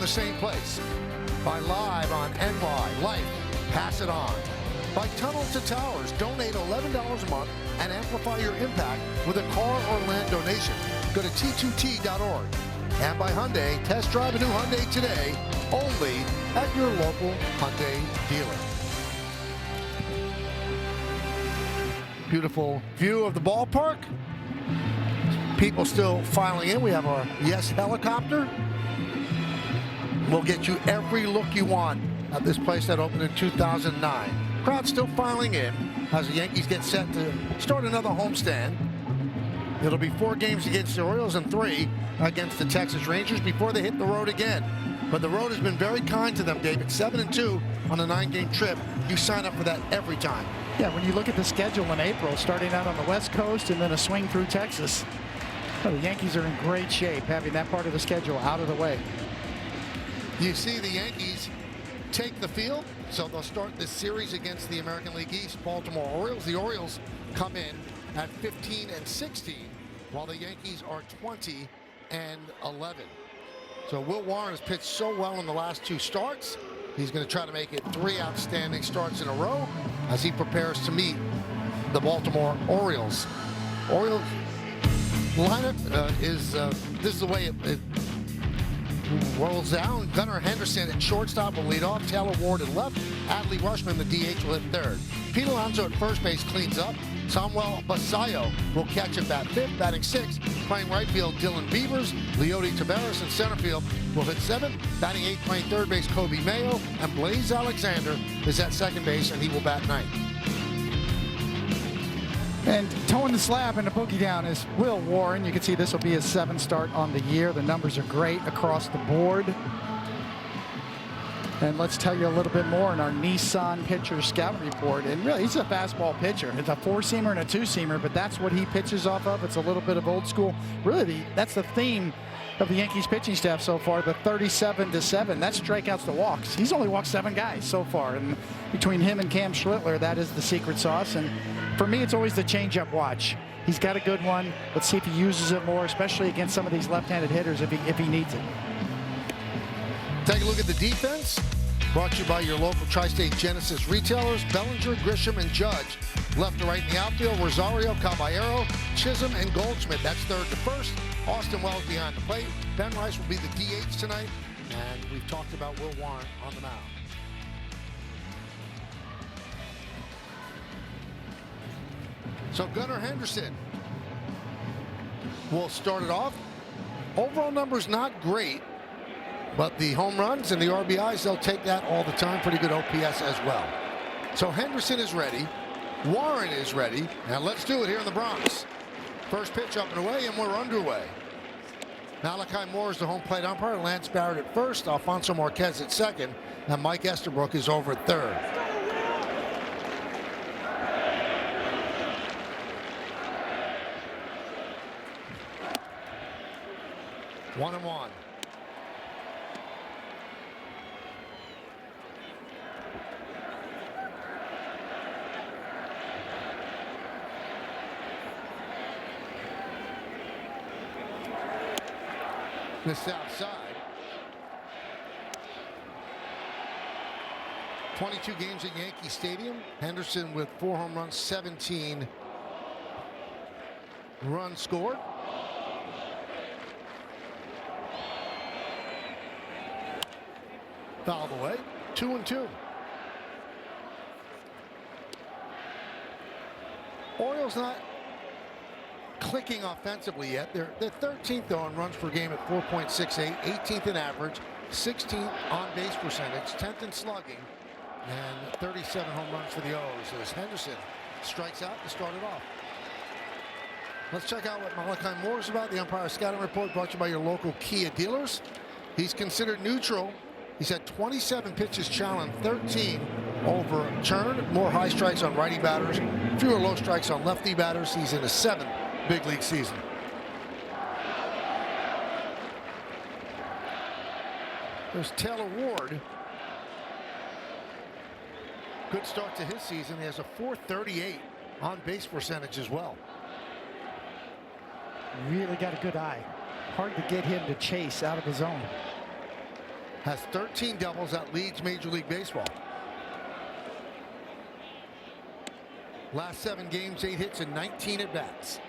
the same place. By Live on NY Life, pass it on. By Tunnel to Towers, donate $11 a month and amplify your impact with a car or land donation. Go to t2t.org. And by Hyundai, test drive a new Hyundai today, only at your local Hyundai dealer. Beautiful view of the ballpark. People still filing in. We have our Yes helicopter. We'll get you every look you want at this place that opened in 2009. Crowd still filing in as the Yankees get set to start another homestand. It'll be 4 games against the Orioles and 3 against the Texas Rangers before they hit the road again. But the road has been very kind to them, David. 7-2 on a 9-game trip. You sign up for that every time. Yeah, when you look at the schedule in April, starting out on the West Coast and then a swing through Texas, well, the Yankees are in great shape having that part of the schedule out of the way. You see the Yankees take the field, so they'll start this series against the American League East Baltimore Orioles. The Orioles come in at 15-16, while the Yankees are 20-11. So Will Warren has pitched so well in the last 2 starts. He's going to try to make it 3 outstanding starts in a row as he prepares to meet the Baltimore Orioles. Orioles lineup this is the way it rolls down. Gunnar Henderson at shortstop will lead off. Taylor Ward at left. Adley Rushman, the DH, will hit third. Pete Alonso at first base cleans up. Samuel Basayo will catch at bat 5th, batting 6th. Playing right field, Dylan Beavers. Leody Taveras in center field will hit 7th. Batting 8th, playing third base, Kobe Mayo. And Blaze Alexander is at second base, and he will bat 9th. And towing the slab and the boogie down is Will Warren. You can see this will be his 7th start on the year. The numbers are great across the board. And let's tell you a little bit more in our Nissan pitcher scouting report. And really, he's a fastball pitcher. It's a 4-seamer and a 2-seamer, but that's what he pitches off of. It's a little bit of old school. Really, that's the theme of the Yankees pitching staff so far, the 37-7. That's strikeouts to walks. He's only walked 7 guys so far. And between him and Cam Schlittler, that is the secret sauce. And for me, it's always the changeup watch. He's got a good one. Let's see if he uses it more, especially against some of these left-handed hitters if he needs it. Take a look at the defense. Brought to you by your local Tri-State Genesis retailers, Bellinger, Grisham, and Judge. Left to right in the outfield, Rosario, Caballero, Chisholm, and Goldschmidt. That's third to first. Austin Wells behind the plate. Ben Rice will be the DH tonight. And we've talked about Will Warren on the mound. So Gunnar Henderson will start it off. Overall numbers not great, but the home runs and the RBIs, they'll take that all the time. Pretty good OPS as well. So Henderson is ready. Warren is ready. Now let's do it here in the Bronx. First pitch up and away, and we're underway. Malachi Moore is the home plate umpire. Lance Barrett at first. Alfonso Marquez at second. And Mike Estabrook is over at third. One and one. This outside. 22 games at Yankee Stadium. Henderson with 4 home runs, 17 runs scored. Fouled away. 2-2. Orioles not clicking offensively yet. They're 13th though on runs per game at 4.68, 18th in average, 16th on base percentage, 10th in slugging, and 37 home runs for the O's as Henderson strikes out to start it off. Let's check out what Malachi Moore is about. The umpire scouting report brought to you by your local Kia dealers. He's considered neutral. He's had 27 pitches challenged, 13 overturned, more high strikes on righty batters, fewer low strikes on lefty batters. He's in his 7th big league season. There's Taylor Ward. Good start to his season. He has a .438 on base percentage as well. Really got a good eye. Hard to get him to chase out of his zone. Has 13 doubles, that leads Major League Baseball. Last 7 games, 8 hits and 19 at-bats.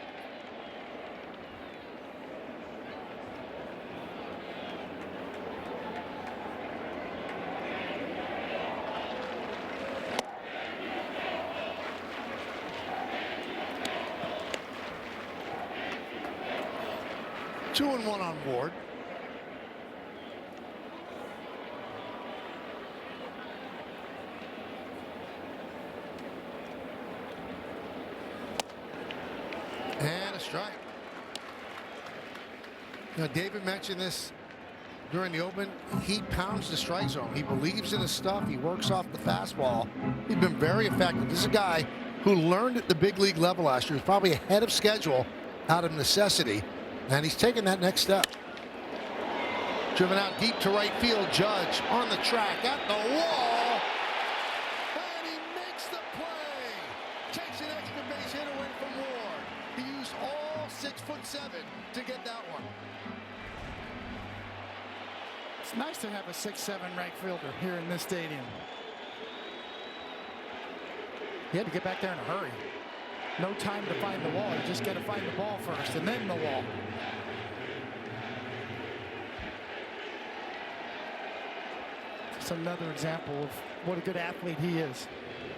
Two and one on board. And a strike. Now, David mentioned this during the open. He pounds the strike zone. He believes in his stuff. He works off the fastball. He's been very effective. This is a guy who learned at the big league level last year. He's probably ahead of schedule out of necessity. And he's taking that next step. Driven out deep to right field. Judge on the track at the wall. And he makes the play. Takes an extra base hit away from Ward. He used all 6'7" to get that one. It's nice to have a 6'7" right fielder here in this stadium. He had to get back there in a hurry. No time to find the wall. You just got to find the ball first and then the wall. It's another example of what a good athlete he is.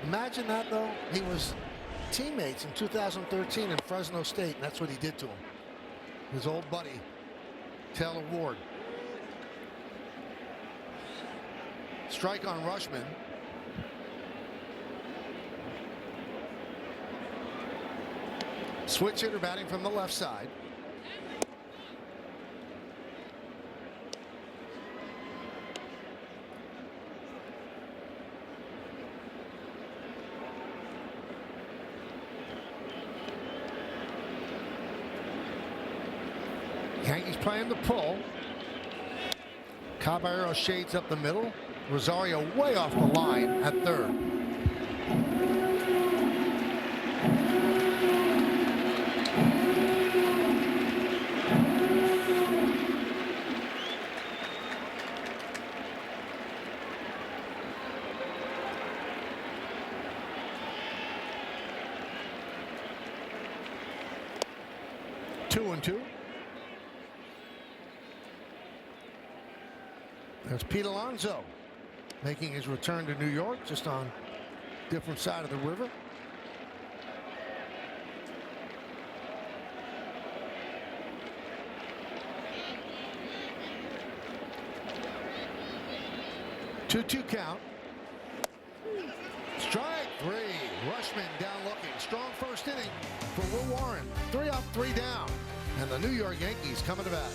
Imagine that, though. He was teammates in 2013 in Fresno State, and that's what he did to him. His old buddy, Taylor Ward. Strike on Rushman. Switch hitter batting from the left side. Yankees playing the pull. Caballero shades up the middle. Rosario way off the line at third. Two and two. There's Pete Alonso making his return to New York, just on different side of the river. Two count. Strike three. Rushman down looking. Strong first inning for Will Warren. 3 up, 3 down. And the New York Yankees coming to bat.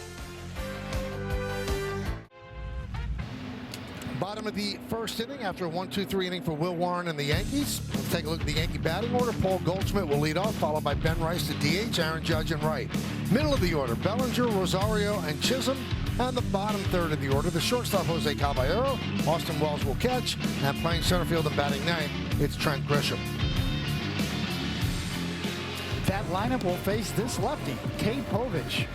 Bottom of the first inning after a 1-2-3 inning for Will Warren and the Yankees. Let's take a look at the Yankee batting order. Paul Goldschmidt will lead off, followed by Ben Rice to DH, Aaron Judge and right. Middle of the order, Bellinger, Rosario, and Chisholm. And the bottom third of the order, the shortstop Jose Caballero. Austin Wells will catch. And playing center field and batting ninth, it's Trent Grisham. That lineup will face this lefty, Cade Povich.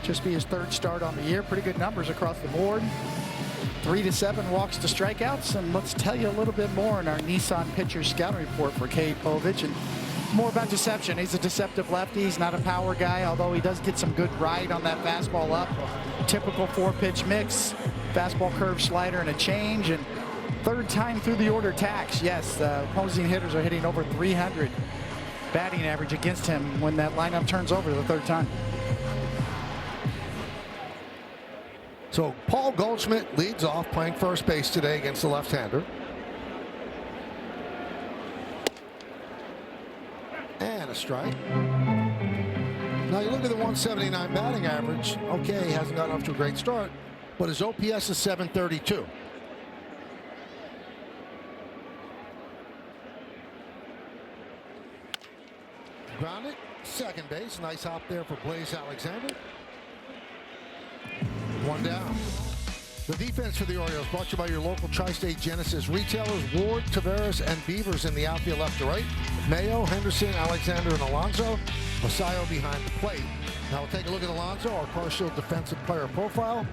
Just be his 3rd start on the year. Pretty good numbers across the board. 3 to 7 walks to strikeouts. And let's tell you a little bit more in our Nissan pitcher scouting report for Cade Povich. And more about deception. He's a deceptive lefty. He's not a power guy, although he does get some good ride on that fastball up. Typical 4-pitch mix, fastball, curve, slider, and a change. And 3rd time through the order tax. Yes, opposing hitters are hitting over 300 batting average against him when that lineup turns over the 3rd time. So Paul Goldschmidt leads off, playing first base today against the left-hander. And a strike. Now you look at the 179 batting average. Okay, he hasn't gotten off to a great start, but his OPS is 732. Grounded, second base. Nice hop there for Blaze Alexander. 1 down. The defense for the Orioles brought to you by your local Tri-State Genesis retailers, Ward, Taveras, and Beavers in the outfield left to right. Mayo, Henderson, Alexander, and Alonso. Masayo behind the plate. Now we'll take a look at Alonso, our partial defensive player profile.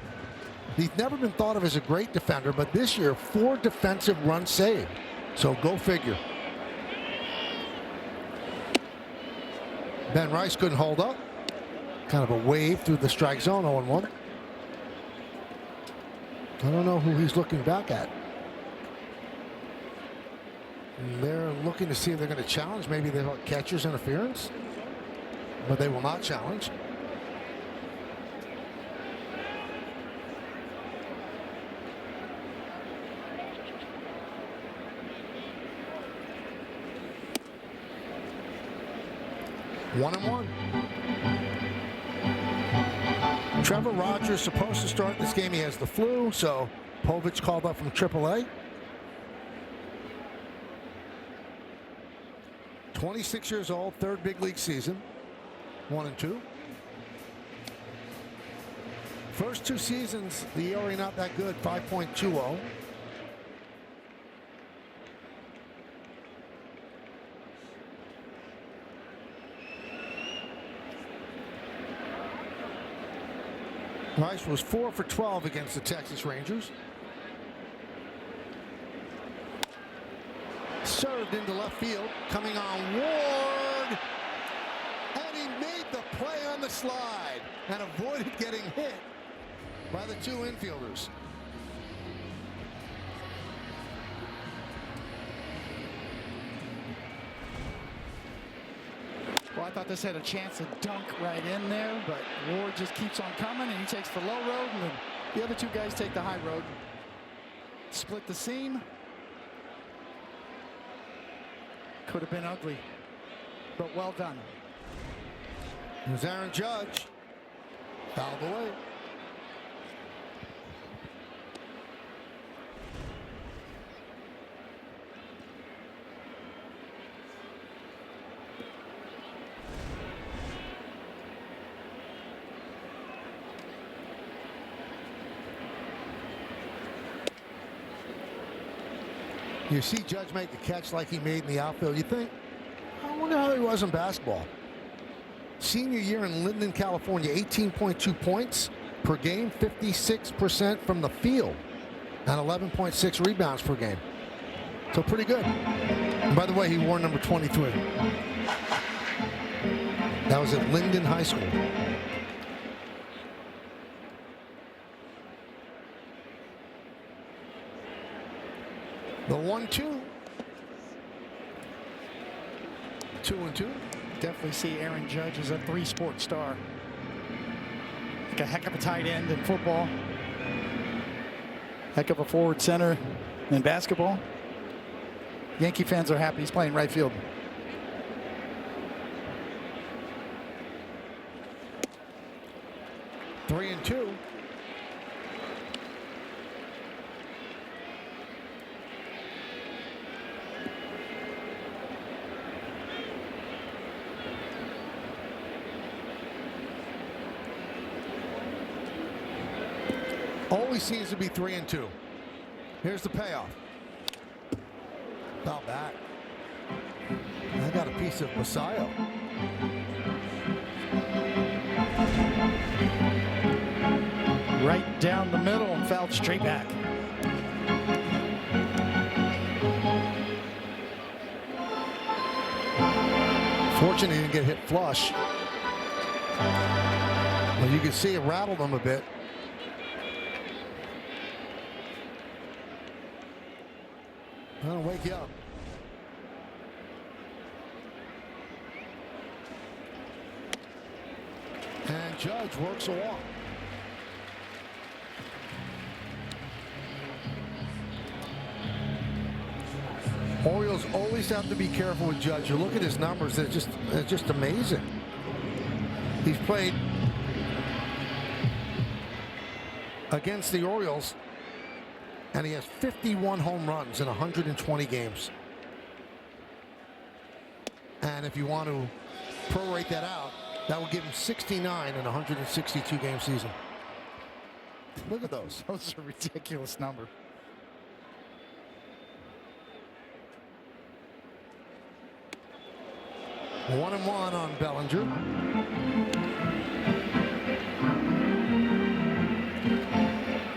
He's never been thought of as a great defender, but this year, 4 defensive runs saved. So go figure. Ben Rice couldn't hold up. Kind of a wave through the strike zone, 0-1. I don't know who he's looking back at. And they're looking to see if they're going to challenge. Maybe they're catcher's interference, but they will not challenge. One and one. Trevor Rogers supposed to start this game. He has the flu, so Povich called up from AAA. 26 years old, 3rd big league season. 1-2. First 2 seasons, the ERA not that good, 5.20. Rice was 4 for 12 against the Texas Rangers. Served into left field, coming on Ward, and he made the play on the slide and avoided getting hit by the 2 infielders. Well, I thought this had a chance to dunk right in there, but Ward just keeps on coming, and he takes the low road, and the other 2 guys take the high road. Split the seam. Could have been ugly, but well done. Here's Aaron Judge. Fouled away. You see Judge make a catch like he made in the outfield. You think, I wonder how he was in basketball. Senior year in Linden, California, 18.2 points per game, 56% from the field, and 11.6 rebounds per game. So pretty good. And by the way, he wore number 23. That was at Linden High School. The 1-2. 2-2. Definitely see Aaron Judge as a 3-sport star. Like a heck of a tight end in football. Heck of a forward center in basketball. Yankee fans are happy he's playing right field. Three and two. Always seems to be 3 and 2. Here's the payoff. About that. I got a piece of Basayo. Right down the middle and fouled straight back. Fortunately, he didn't get hit flush. Well, you can see it rattled him a bit. That'll wake you up. And Judge works a walk. Orioles always have to be careful with Judge. You look at his numbers, they're just amazing. He's played against the Orioles, and he has 51 home runs in 120 games. And if you want to prorate that out, that will give him 69 in a 162 game season. Look at those. Those are a ridiculous number. One and one on Bellinger.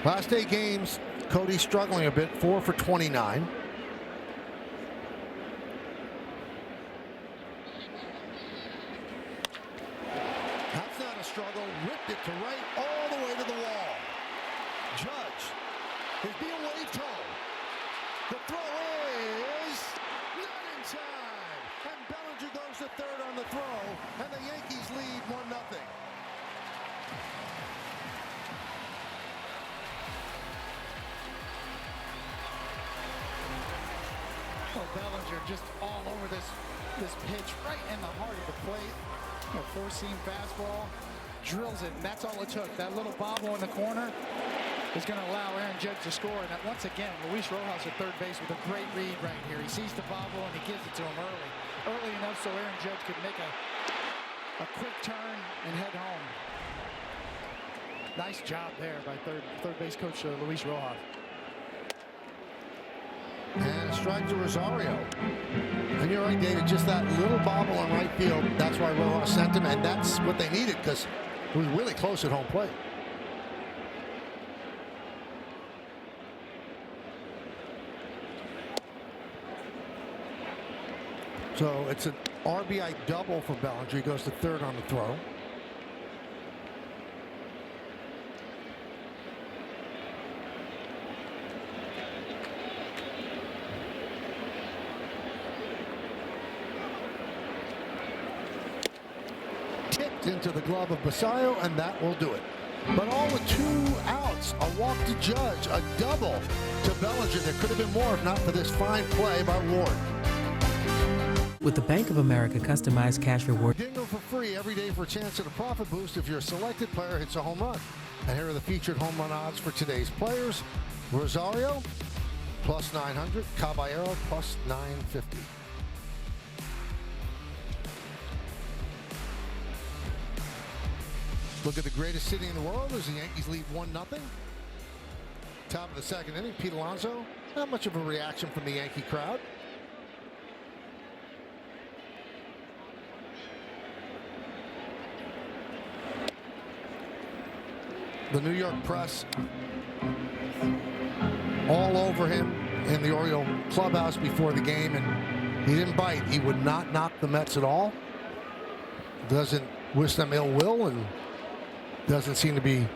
Last 8 games, Cody's struggling a bit, 4 for 29. That's not a struggle, ripped it to right, all the way to the wall. Judge is being waved home. The throw is not in time. And Bellinger goes to third on the throw, and the Yankees lead 1-0. Oh, Bellinger just all over this pitch, right in the heart of the plate. A four-seam fastball, drills it, and that's all it took. That little bobble in the corner is going to allow Aaron Judge to score. And once again, Luis Rojas at third base with a great read right here. He sees the bobble and he gives it to him early enough so Aaron Judge could make a quick turn and head home. Nice job there by third base coach Luis Rojas. And a strike to Rosario. And you're right, David, just that little bobble in right field. That's why Rojas sent him, and that's what they needed because it was really close at home plate. So it's an RBI double for Bellinger. He goes to third on the throw. Tipped into the glove of Basayo, and that will do it. But all with 2 outs, a walk to Judge, a double to Bellinger. There could have been more if not for this fine play by Ward. With the Bank of America customized cash reward. Dingo for free every day for a chance at a profit boost if your selected player hits a home run. And here are the featured home run odds for today's players. Rosario, plus 900. Caballero, plus 950. Look at the greatest city in the world as the Yankees lead 1-0. Top of the second inning, Pete Alonso. Not much of a reaction from the Yankee crowd. The New York press all over him in the Oriole clubhouse before the game, and he didn't bite. He would not knock the Mets at all. Doesn't wish them ill will, and doesn't seem to be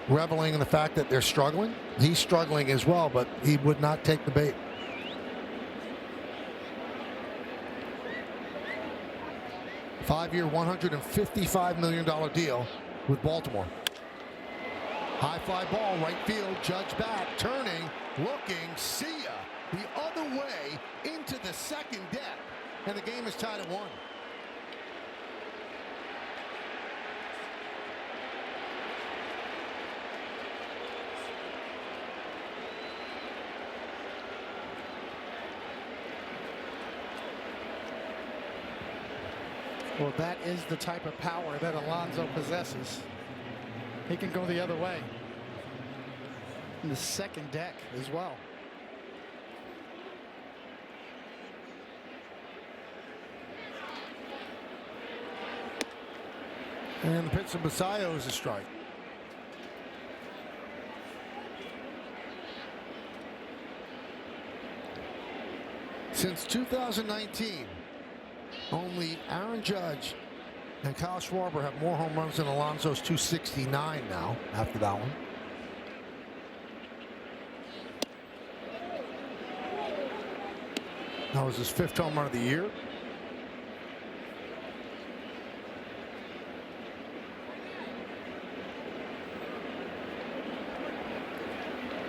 reveling in the fact that they're struggling. He's struggling as well, but he would not take the bait. Five-year, $155 million deal with Baltimore. High fly ball, right field, Judge back, turning, looking, see ya, the other way into the second deck, and the game is tied at 1. Well, that is the type of power that Alonso possesses. He can go the other way. In the second deck as well. And the pitch to Basayo is a strike. Since 2019, only Aaron Judge and Kyle Schwarber have more home runs than Alonso's 269 now after that one. That was his 5th home run of the year.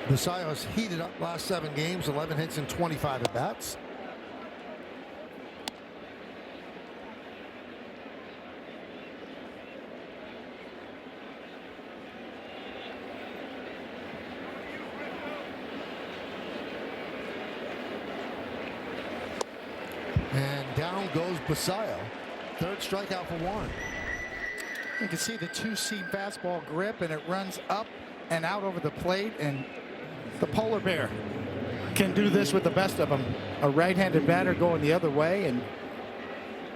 Basayo's heated up last 7 games, 11 hits and 25 at-bats. And down goes Basayo. 3rd strikeout for Warren. You can see the 2-seam fastball grip, and it runs up and out over the plate, and the polar bear can do this with the best of them. A right-handed batter going the other way, and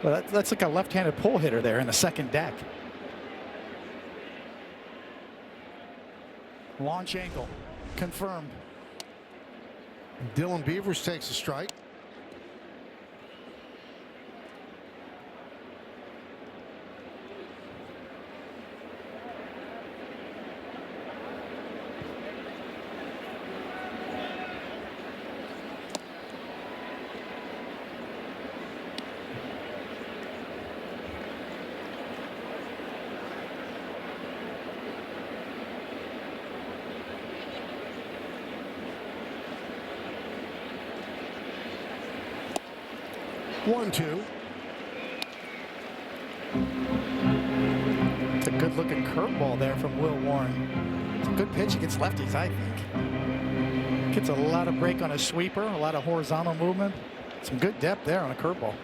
well, that's like a left-handed pull hitter there in the second deck. Launch angle. Confirmed. Dylan Beavers takes a strike. One, two. It's a good-looking curveball there from Will Warren. It's a good pitch against lefties, I think. Gets a lot of break on a sweeper, a lot of horizontal movement. Some good depth there on a curveball.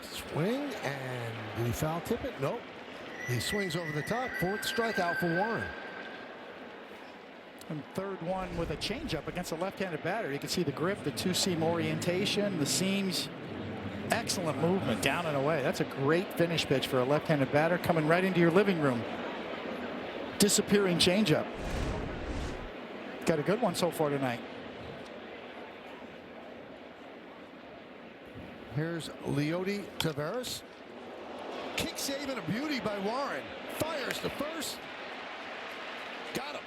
Swing, and did he foul tip it? Nope. He swings over the top. Fourth strikeout for Warren. And third one with a changeup against a left-handed batter. You can see the grip, the two-seam orientation, the seams. Excellent movement down and away. That's a great finish pitch for a left-handed batter coming right into your living room. Disappearing changeup. Got a good one so far tonight. Here's Leody Taveras. Kick save and a beauty by Warren. Fires to first. Got him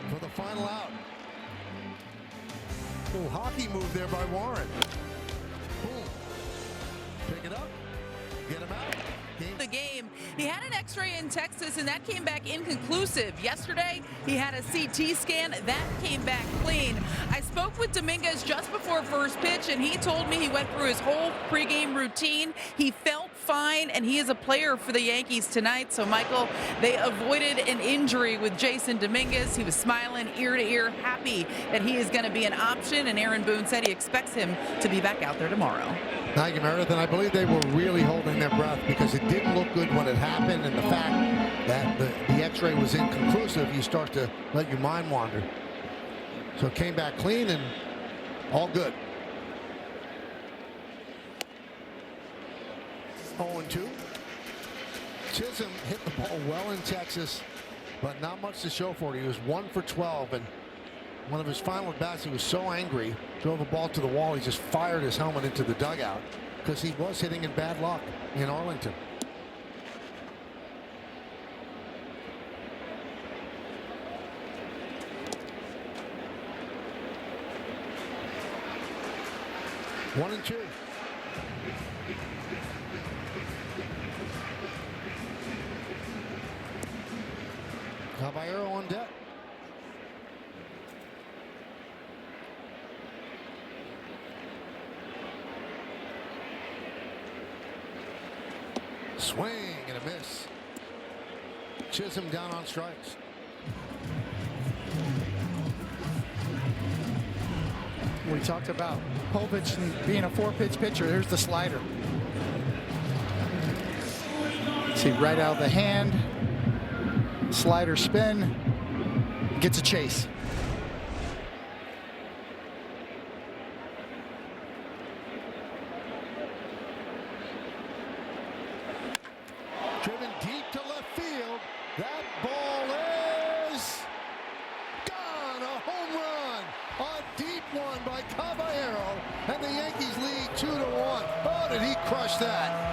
for the final out. Little hockey move there by Warren. Boom. Pick it up. Get him out. The game. He had an x-ray in Texas and that came back inconclusive. Yesterday he had a CT scan that came back clean. I spoke with Dominguez just before first pitch and he told me he went through his whole pregame routine. He felt fine and he is a player for the Yankees tonight. So Michael, they avoided an injury with Jason Dominguez. He was smiling ear to ear, happy that he is going to be an option, and Aaron Boone said he expects him to be back out there tomorrow. Thank you, Meredith. And I believe they were really holding their breath because it didn't look good when it happened, and the fact that the x-ray was inconclusive, you start to let your mind wander. So it came back clean and all good. 0-2. Chisholm hit the ball well in Texas, but not much to show for it. He was 1 for 12, and one of his final at bats, he was so angry, drove a ball to the wall, he just fired his helmet into the dugout because he was hitting in bad luck in Arlington. One and two. Caballero on deck. Swing and a miss. Chisholm down on strikes. We talked about Povich being a four-pitch pitcher. Here's the slider. See, right out of the hand. Slider spin. Gets a chase. Driven deep to left field. That ball is gone. A home run. A deep one by Caballero. And the Yankees lead 2-1. Oh, did he crush that?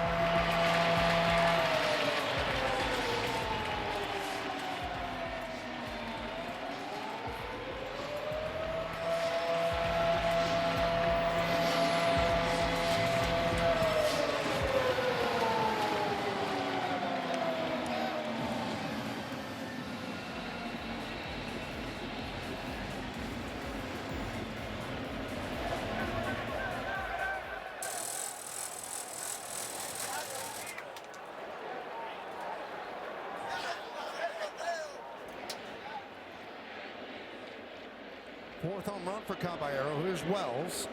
Fourth home run for Caballero. Here's Wells.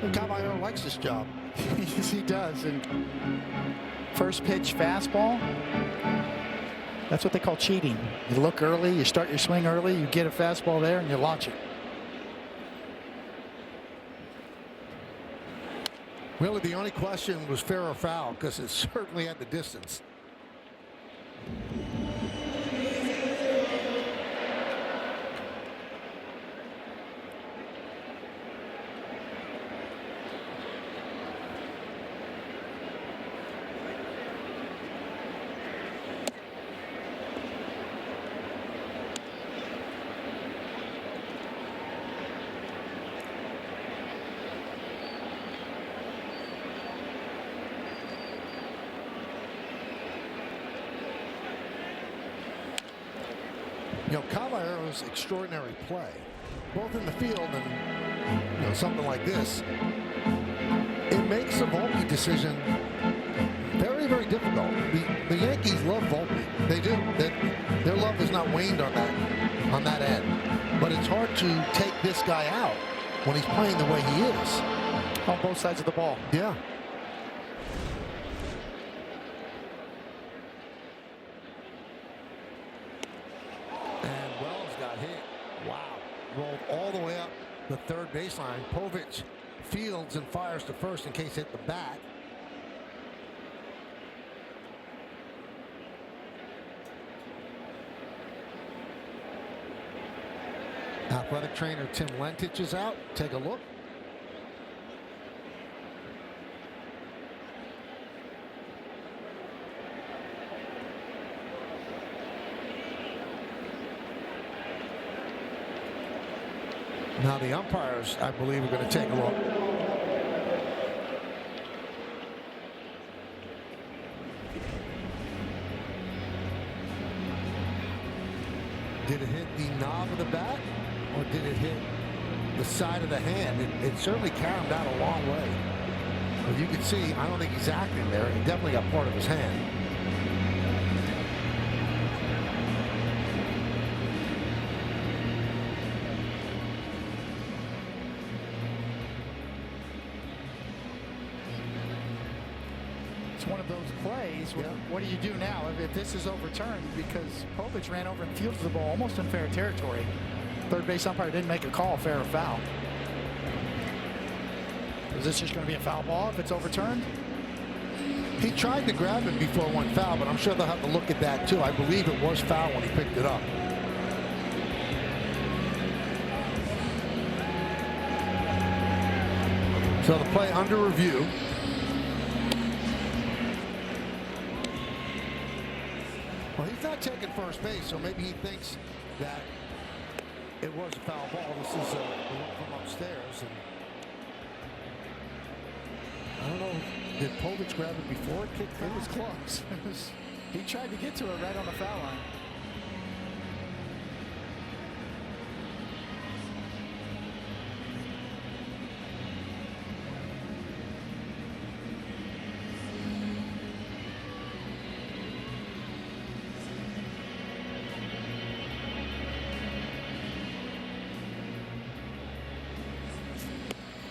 And Caballero likes this job. Yes, he does. And first pitch fastball. That's what they call cheating. You look early, you start your swing early, you get a fastball there, and you launch it. Really, the only question was fair or foul because it certainly had the distance. You know, Caballero's extraordinary play, both in the field and something like this, it makes the Volpe decision very, very difficult. The Yankees love Volpe. They do. Their love has not waned on that end. But it's hard to take this guy out when he's playing the way he is. On both sides of the ball. Yeah. Rolled all the way up the third baseline. Povich fields and fires to first in case hit the bat. Athletic trainer Tim Lentich is out. Take a look. Now the umpires, I believe, are going to take a look. Did it hit the knob of the bat, or did it hit the side of the hand? It certainly carried him down a long way. But you can see, I don't think he's acting there. He definitely got part of his hand. One of those plays. Yeah. What do you do now if this is overturned? Because Povich ran over and fielded the ball almost in fair territory. Third base umpire didn't make a call, fair or foul. Is this just going to be a foul ball if it's overturned? He tried to grab it before it went foul, but I'm sure they'll have to look at that too. I believe it was foul when he picked it up. So the play under review. Well, he's not taking first base, so maybe he thinks that it was a foul ball. This is the one from upstairs. And I don't know, did Povich grab it before it kicked? It was close. He tried to get to it right on the foul line.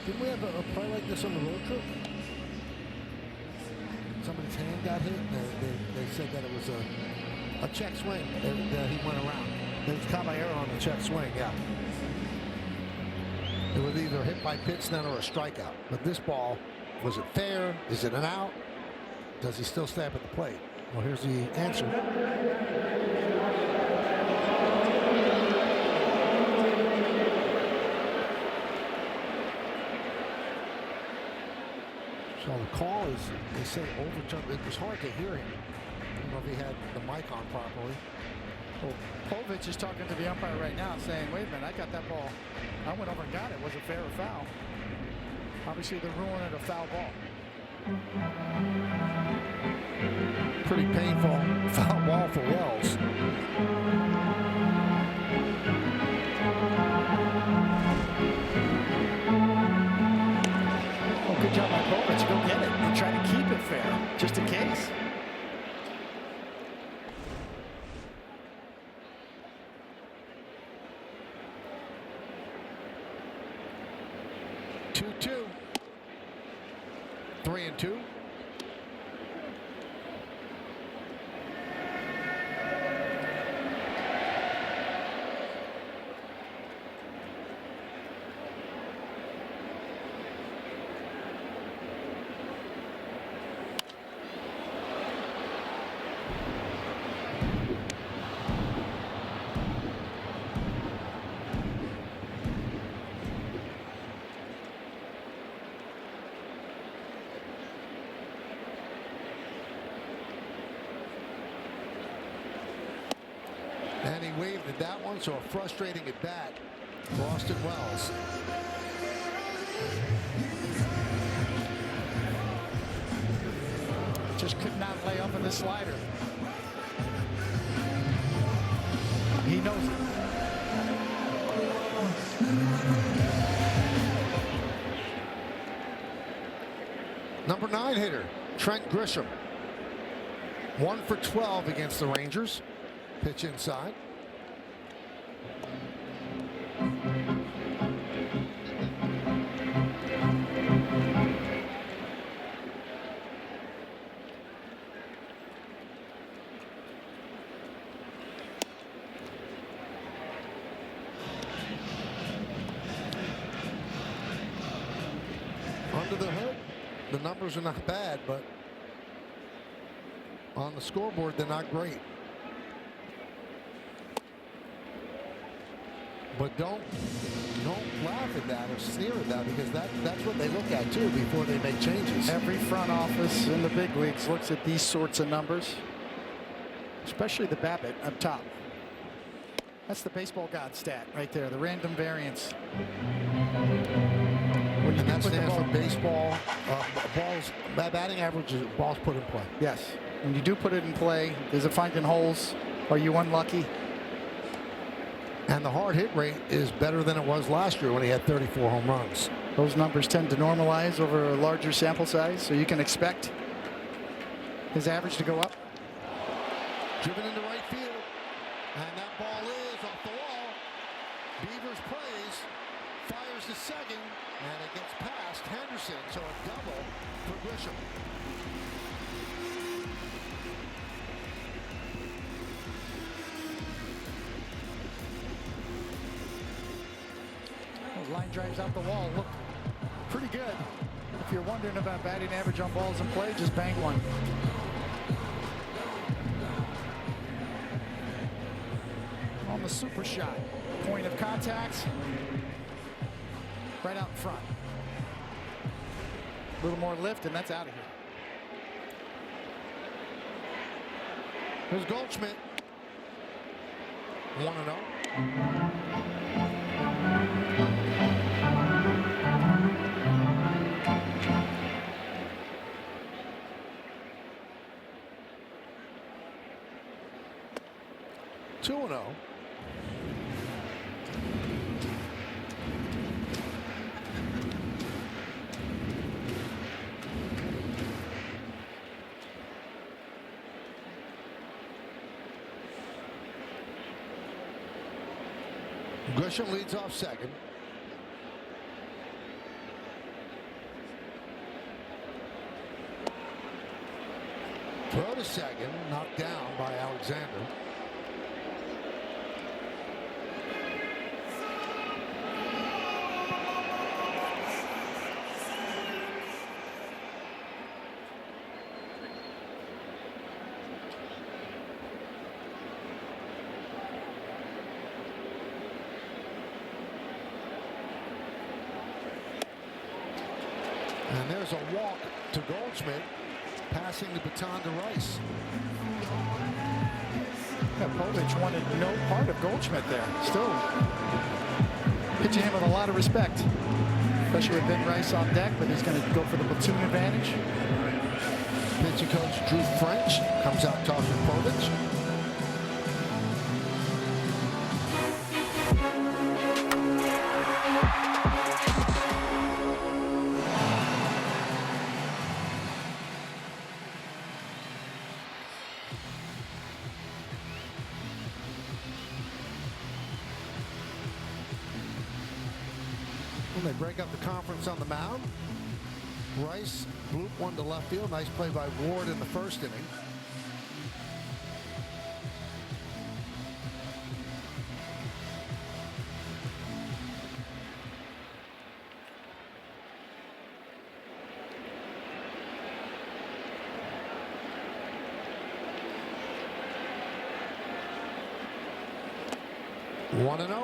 Didn't we have a play like this on the road trip? Somebody's hand got hit. They said that it was a check swing that he went around. There was Caballero on the check swing, yeah. It was either hit by pitch then or a strikeout. But this ball, was it fair? Is it an out? Does he still stay up at the plate? Well, here's the answer. So the call is, they say overturned. It was hard to hear him. I don't know if he had the mic on properly. Well, Povich is talking to the umpire right now saying, wait a minute, I got that ball. I went over and got it. Was it fair or foul? Obviously, they're ruling it a foul ball. Pretty painful foul ball for Wells. Well, good job by Povich. Go get it and try to keep it fair, just in case. Two. 3-2. And he waved at that one, so a frustrating at bat for Austin Wells. Just could not lay up in the slider. He knows it. Number 9 hitter, Trent Grisham. 1 for 12 against the Rangers. Pitch inside. Under the hood, the numbers are not bad, but on the scoreboard, they're not great. But don't laugh at that or sneer at that, because that's what they look at too before they make changes. Every front office in the big leagues looks at these sorts of numbers, especially the BABIP up top. That's the baseball god stat right there, the random variance. And that stands for baseball balls. Batting average is balls put in play. Yes. When you do put it in play, is it finding holes? Are you unlucky? And the hard hit rate is better than it was last year when he had 34 home runs. Those numbers tend to normalize over a larger sample size, so you can expect his average to go up. Driven into right field, and that ball is off the wall. Beavers plays, fires to second, and it gets past Henderson, so a double for Grisham. Line drives out the wall. Look pretty good. If you're wondering about batting average on balls in play, just bang one. On the super shot. Point of contact. Right out in front. A little more lift, and that's out of here. Here's Goldschmidt. 1-0. 2-0. Grisham leads off second. Throw to second, knocked down by Alexander. And there's a walk to Goldschmidt, passing the baton to Rice. Yeah, Povich wanted no part of Goldschmidt there. Still pitching him with a lot of respect, especially with Ben Rice on deck, but he's going to go for the platoon advantage. Pitching coach Drew French comes out talking to Povich. They break up the conference on the mound. Rice bloop one to left field. Nice play by Ward in the first inning. One and 0.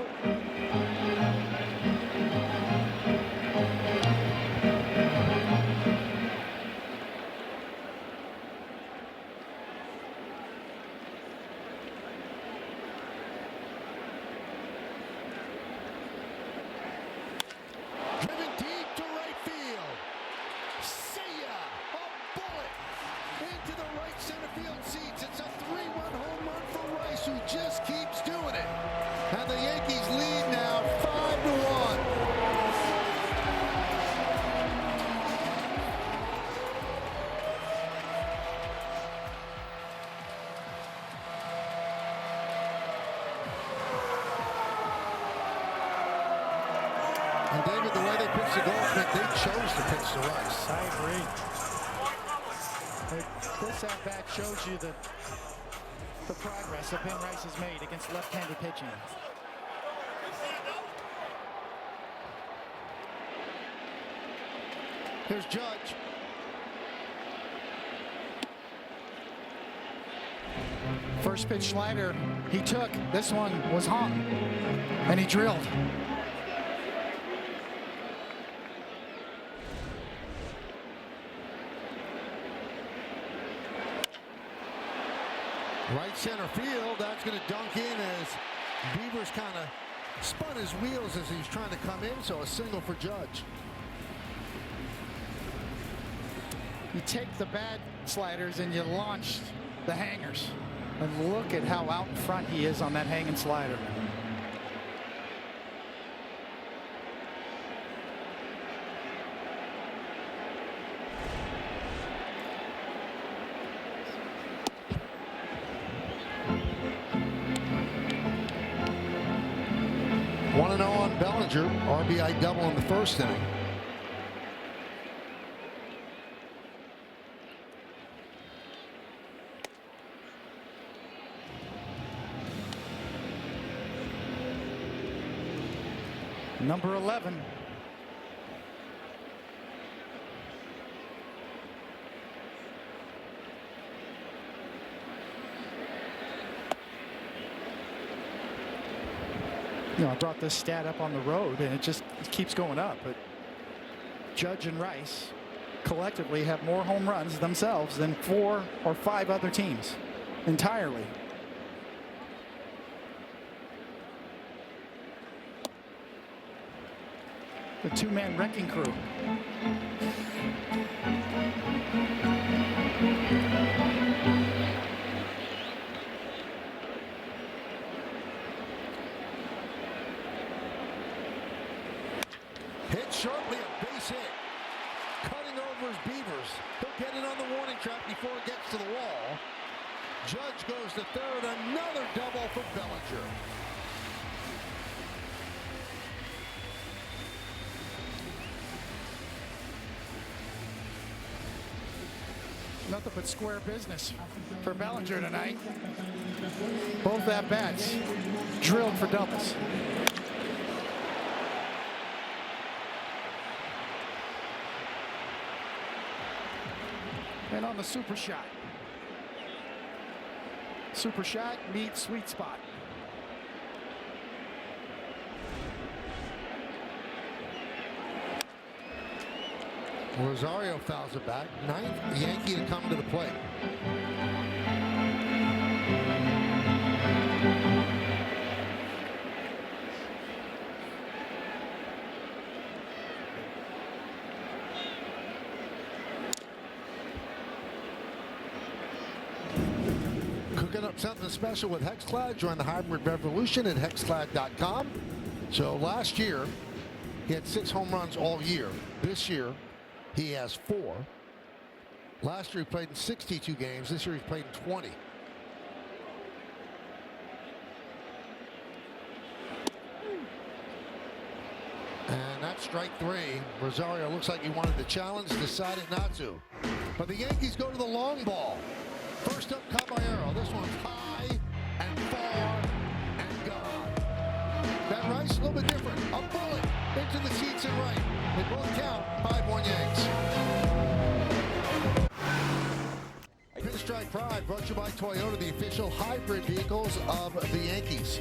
center field seats. It's a 3-run home run for Rice, who just keeps doing it. And the Yankees lead now 5-1. And David, the way they pitched the golf, they chose to pitch to Rice. I agree. This at-bat shows you the progress that Ben Rice has made against left-handed pitching. Here's Judge. First pitch slider he took. This one was hung, and he drilled. Right center field, that's going to dunk in as Beavers kind of spun his wheels as he's trying to come in, so a single for Judge. You take the bad sliders and you launch the hangers. And look at how out in front he is on that hanging slider. One 1-0 on Bellinger, RBI double in the first inning. Number 11. You know, I brought this stat up on the road, and it keeps going up. But Judge and Rice collectively have more home runs themselves than 4 or 5 other teams entirely. The two-man wrecking crew. Hit sharply, a base hit. Cutting over his Beavers. He'll get it on the warning track before it gets to the wall. Judge goes to third. Another double for Bellinger. Nothing but square business for Bellinger tonight. Both at-bats drilled for doubles. And on the super shot. Super shot meets sweet spot. Rosario fouls it back. 9th Yankee to come to the plate. Cooking up something special with Hexclad. Join the hybrid revolution at hexclad.com. So last year, he had 6 home runs all year. This year, he has 4. Last year he played in 62 games. This year he's played in 20. And that's strike 3. Rosario looks like he wanted the challenge, decided not to. But the Yankees go to the long ball. First up, Caballero. This one's high and far and gone. That Rice, a little bit different. A bullet into the seats and right. They both count. 5-1 Yanks. Pinstripe Pride brought to you by Toyota, the official hybrid vehicles of the Yankees.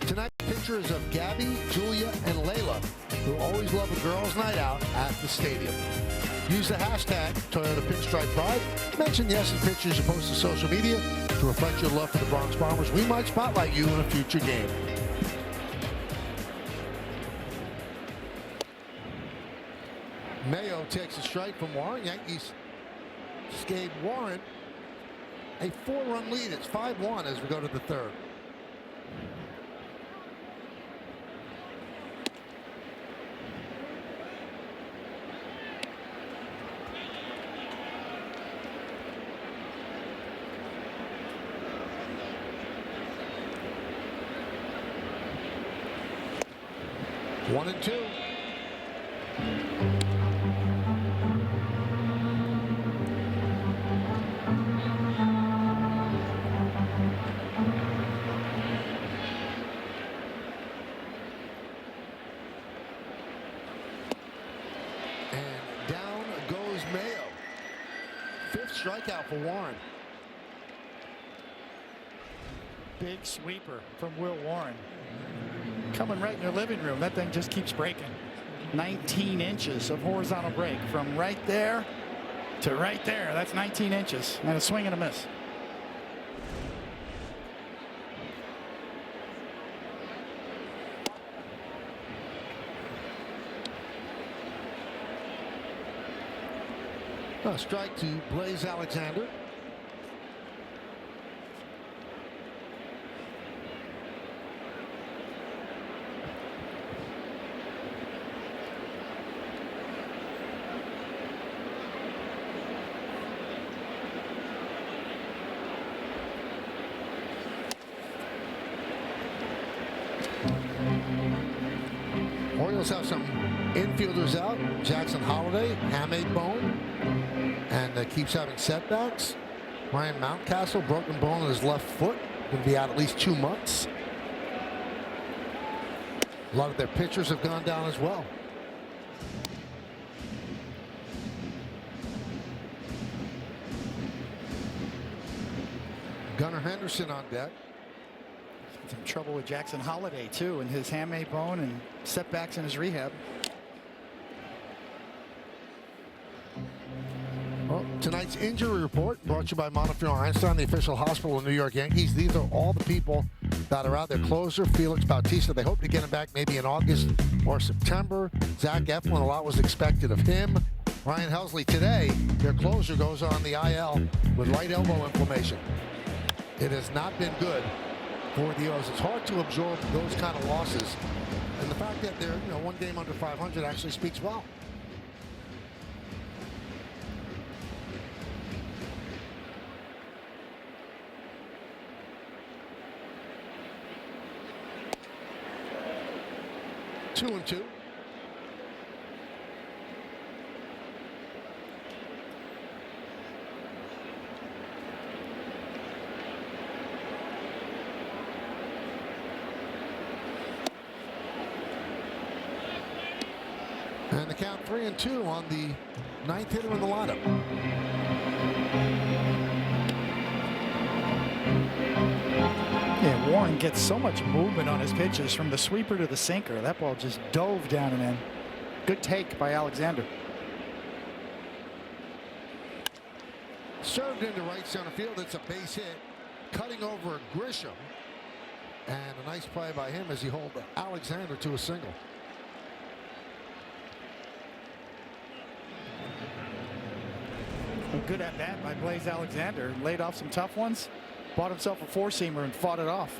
Tonight, pictures of Gabby, Julia, and Layla, who always love a girls' night out at the stadium. Use the hashtag Toyota Pinstripe Pride. Mention yes in pictures you post to social media to reflect your love for the Bronx Bombers. We might spotlight you in a future game. Mayo takes a strike from Warren. Yankees gave Warren a 4-run lead. It's 5-1 as we go to the third. One and two. And down goes Mayo. Fifth strikeout for Warren. Big sweeper from Will Warren. Coming right in your living room. That thing just keeps breaking. 19 inches of horizontal break from right there to right there. That's 19 inches and a swing and a miss. A strike to Blaze Alexander. Orioles have some infielders out. Jackson Holiday, hamate bone, and keeps having setbacks. Ryan Mountcastle, broken bone in his left foot, going to be out at least 2 months. A lot of their pitchers have gone down as well. Gunnar Henderson on deck. Some trouble with Jackson Holiday too, and his hamate bone and setbacks in his rehab. Well, tonight's injury report brought to you by Montefiore Einstein, the official hospital of New York Yankees. These are all the people that are out there. Closer, Felix Bautista. They hope to get him back maybe in August or September. Zach Eflin, a lot was expected of him. Ryan Helsley today, their closer, goes on the IL with right elbow inflammation. It has not been good for the O's. It's hard to absorb those kind of losses, and the fact that they're one game under 500 actually speaks well. Two and two. And the count 3-2 on the ninth hitter in the lineup. Yeah, Warren gets so much movement on his pitches from the sweeper to the sinker. That ball just dove down and in. Good take by Alexander. Served into right center field. It's a base hit. Cutting over Grisham. And a nice play by him as he holds Alexander to a single. A good at bat by Blaze Alexander. Laid off some tough ones. Bought himself a four-seamer and fought it off.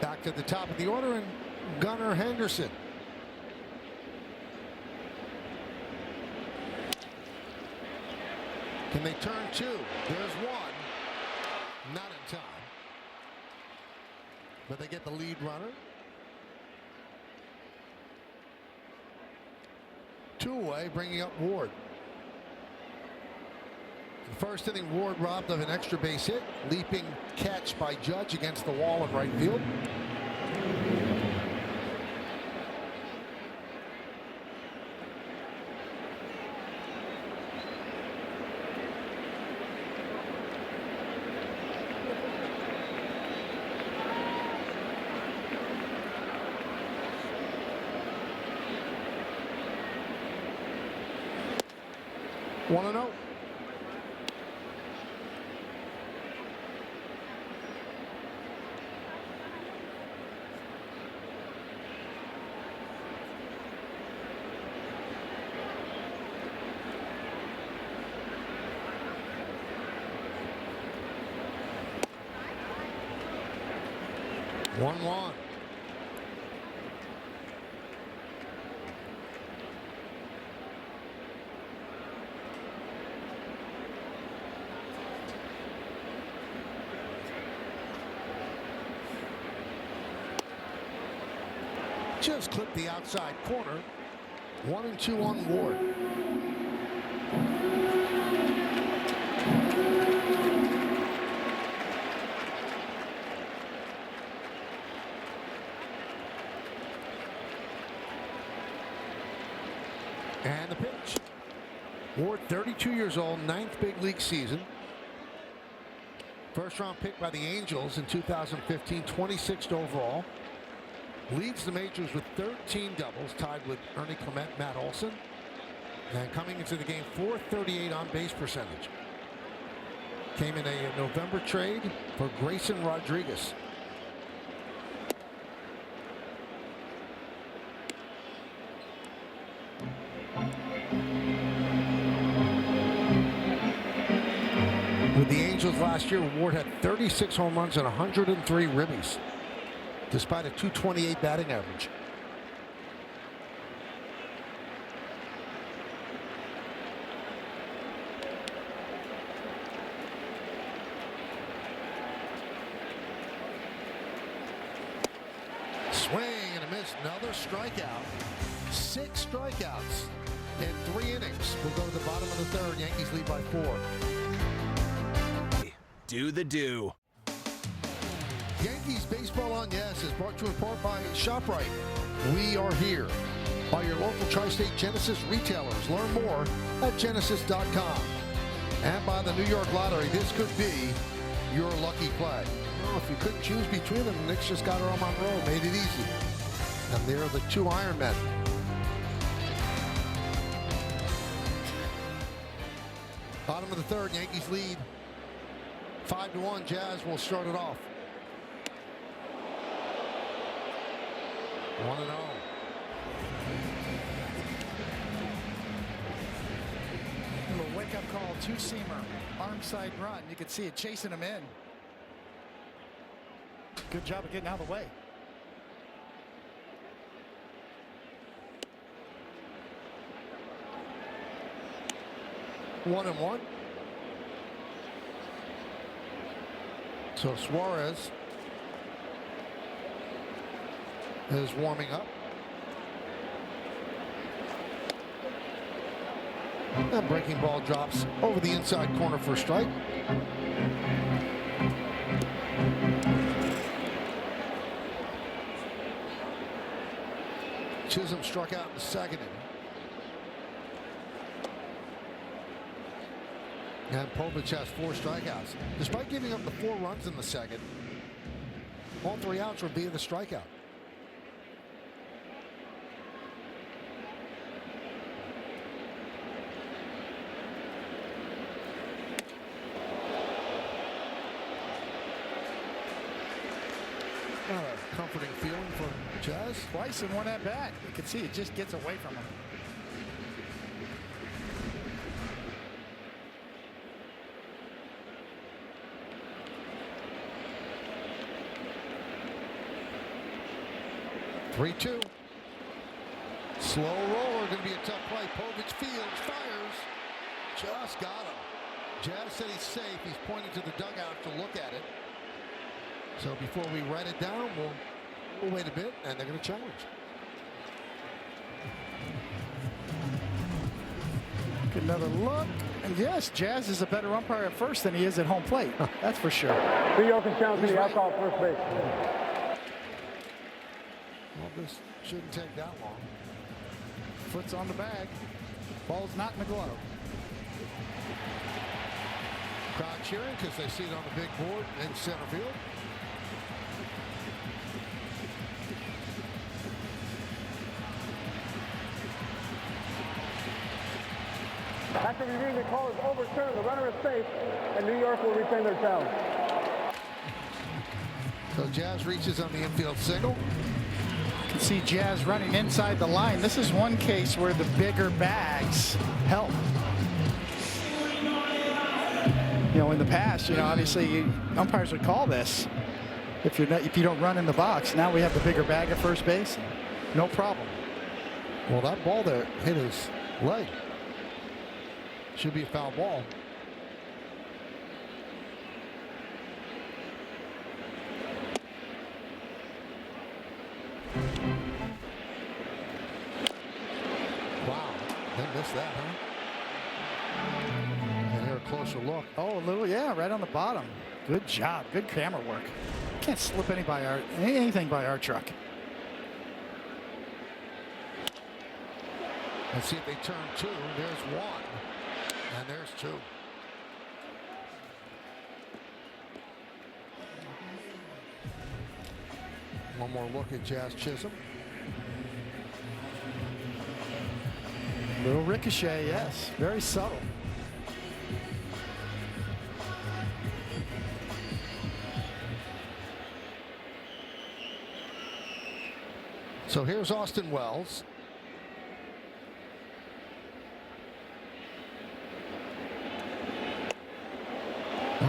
Back to the top of the order, and Gunnar Henderson. Can they turn two? There's one. Not in time. But they get the lead runner. Two away, bringing up Ward. The first inning, Ward robbed of an extra base hit. Leaping catch by Judge against the wall in right field. One and 0. 1-1. Just clipped the outside corner. 1-2 on Ward. And the pitch. Ward, 32 years old, 9th big league season. First round pick by the Angels in 2015, 26th overall. Leads the majors with 13 doubles, tied with Ernie Clement, Matt Olson. And coming into the game, .438 on base percentage. Came in a November trade for Grayson Rodriguez. With the Angels last year, Ward had 36 home runs and 103 ribbies, despite a .228 batting average. Swing and a miss, another strikeout. 6 strikeouts in 3 innings. We'll go to the bottom of the third. Yankees lead by 4. Do the do. Yankees Baseball on Yes is brought to you in part by ShopRite. We are here. By your local Tri-State Genesis retailers. Learn more at genesis.com. And by the New York Lottery. This could be your lucky play. Well, if you couldn't choose between them, Knicks just got Earl Monroe, made it easy. And they're the 2 Iron Men. Bottom of the third, Yankees lead 5-1. Jazz will start it off. 1-0. Little wake-up call, 2-seamer, arm side run. You can see it chasing him in. Good job of getting out of the way. 1-1. So Suarez is warming up. And breaking ball drops over the inside corner for a strike. Chisholm struck out in the second inning. And Povich has 4 strikeouts. Despite giving up the 4 runs in the second, all 3 outs were via the strikeout. Not a comforting feeling for Jazz. Twice in one at bat. You can see it just gets away from him. Three-two. Slow roller, going to be a tough play. Povich fields, fires. Just got him. Jazz said he's safe. He's pointing to the dugout to look at it. So before we write it down, we'll wait a bit, and they're going to challenge. Get another look. And yes, Jazz is a better umpire at first than he is at home plate. That's for sure. New York is challenging the outside first base. Well, this shouldn't take that long. Foot's on the bag. Ball's not in the glove. Crowd cheering because they see it on the big board in center field. After reviewing, the call is overturned. The runner is safe, and New York will retain their challenge. So Jazz reaches on the infield single. You can see Jazz running inside the line. This is one case where the bigger bags help. You know, in the past, you know, obviously umpires would call this. if you don't run in the box. Now we have the bigger bag at first base. No problem. Well, that ball there hit his leg. Should be a foul ball. Wow, they missed that, huh? And here a closer look. Oh, a little, yeah, right on the bottom. Good job. Good camera work. Can't slip anything by our truck. Let's see if they turn two. There's one. And there's two. One more look at Jazz Chisholm. Little ricochet, yes. Very subtle. So here's Austin Wells.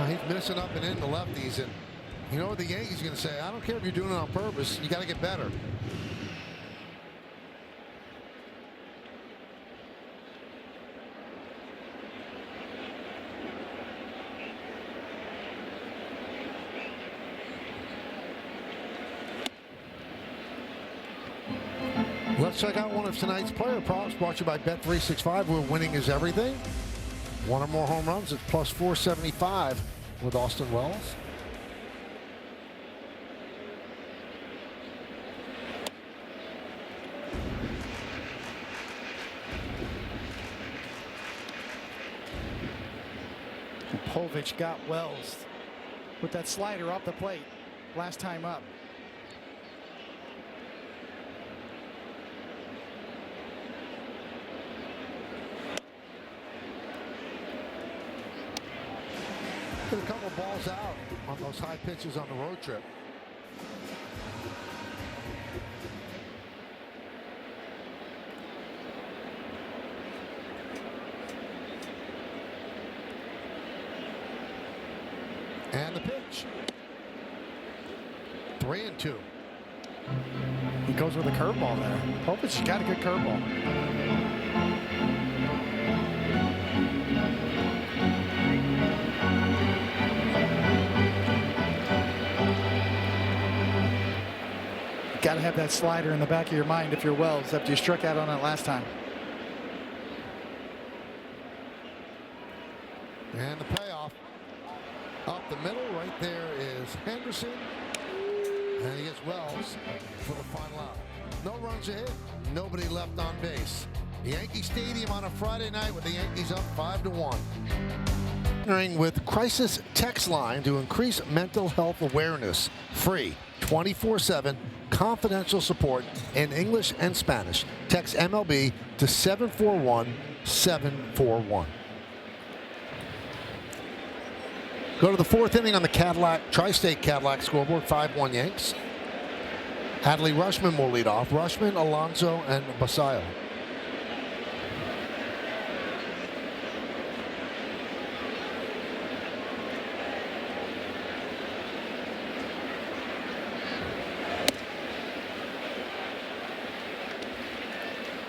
He's missing up and in the lefties, and you know what the Yankees are going to say? I don't care if you're doing it on purpose. You got to get better. Let's check out one of tonight's player props brought to you by Bet365, where winning is everything. One or more home runs, it's plus 475 with Austin Wells. Povich got Wells with that slider off the plate last time up. A couple balls out on those high pitches on the road trip. And the pitch. 3-2. He goes with a curveball there. Povich got a good curveball. Got to have that slider in the back of your mind if you're Wells after you struck out on it last time. And the payoff up the middle. Right there is Henderson. And he gets Wells for the final out. No runs ahead, nobody left on base. Yankee Stadium on a Friday night with the Yankees up 5-1. Partnering with Crisis Text Line to increase mental health awareness. Free, 24/7. Confidential support in English and Spanish. Text MLB to 741-741. Go to the fourth inning on the Tri-State Cadillac scoreboard. 5-1 Yanks. Adley Rushman will lead off. Rushman, Alonso, and Basayo.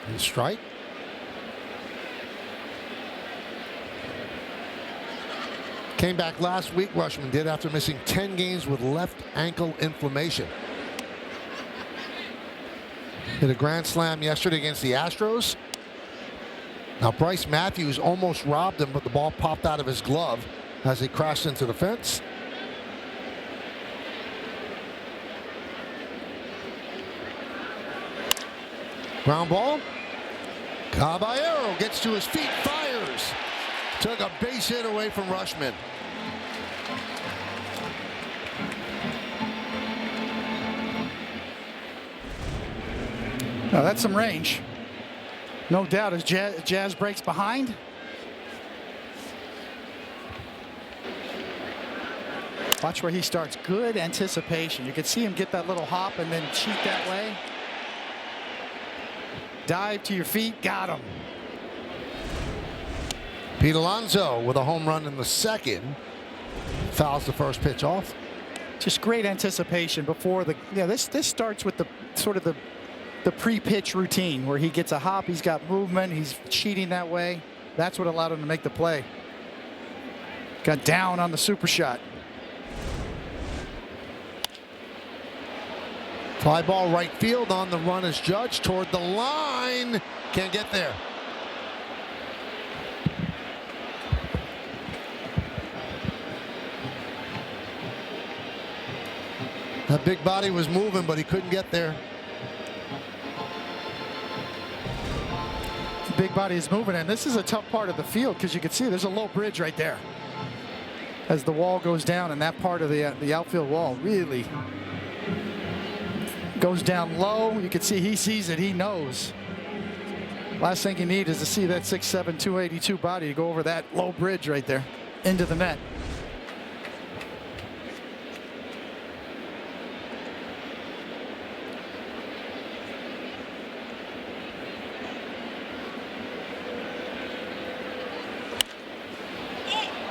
And strike. Came back last week, Rushman did, after missing 10 games with left ankle inflammation. Hit a grand slam yesterday against the Astros. Now Bryce Matthews almost robbed him, but the ball popped out of his glove as he crashed into the fence. Ground ball. Caballero gets to his feet, fires. Took a base hit away from Rushman. Now that's some range. No doubt as Jazz breaks behind. Watch where he starts. Good anticipation. You can see him get that little hop and then cheat that way. Dive to your feet. Got him. Pete Alonso with a home run in the second. Fouls the first pitch off. Just great anticipation before the. Yeah, this starts with the sort of the pre-pitch routine where he gets a hop, he's got movement, he's cheating that way. That's what allowed him to make the play. Got down on the super shot. Fly ball right field on the run is judged toward the line. Can't get there. That big body was moving, but he couldn't get there. Big body is moving, and this is a tough part of the field because you can see there's a low bridge right there. As the wall goes down, and that part of the outfield wall really goes down low. You can see he sees it, he knows. Last thing you need is to see that 6'7", 282 body to go over that low bridge right there into the net.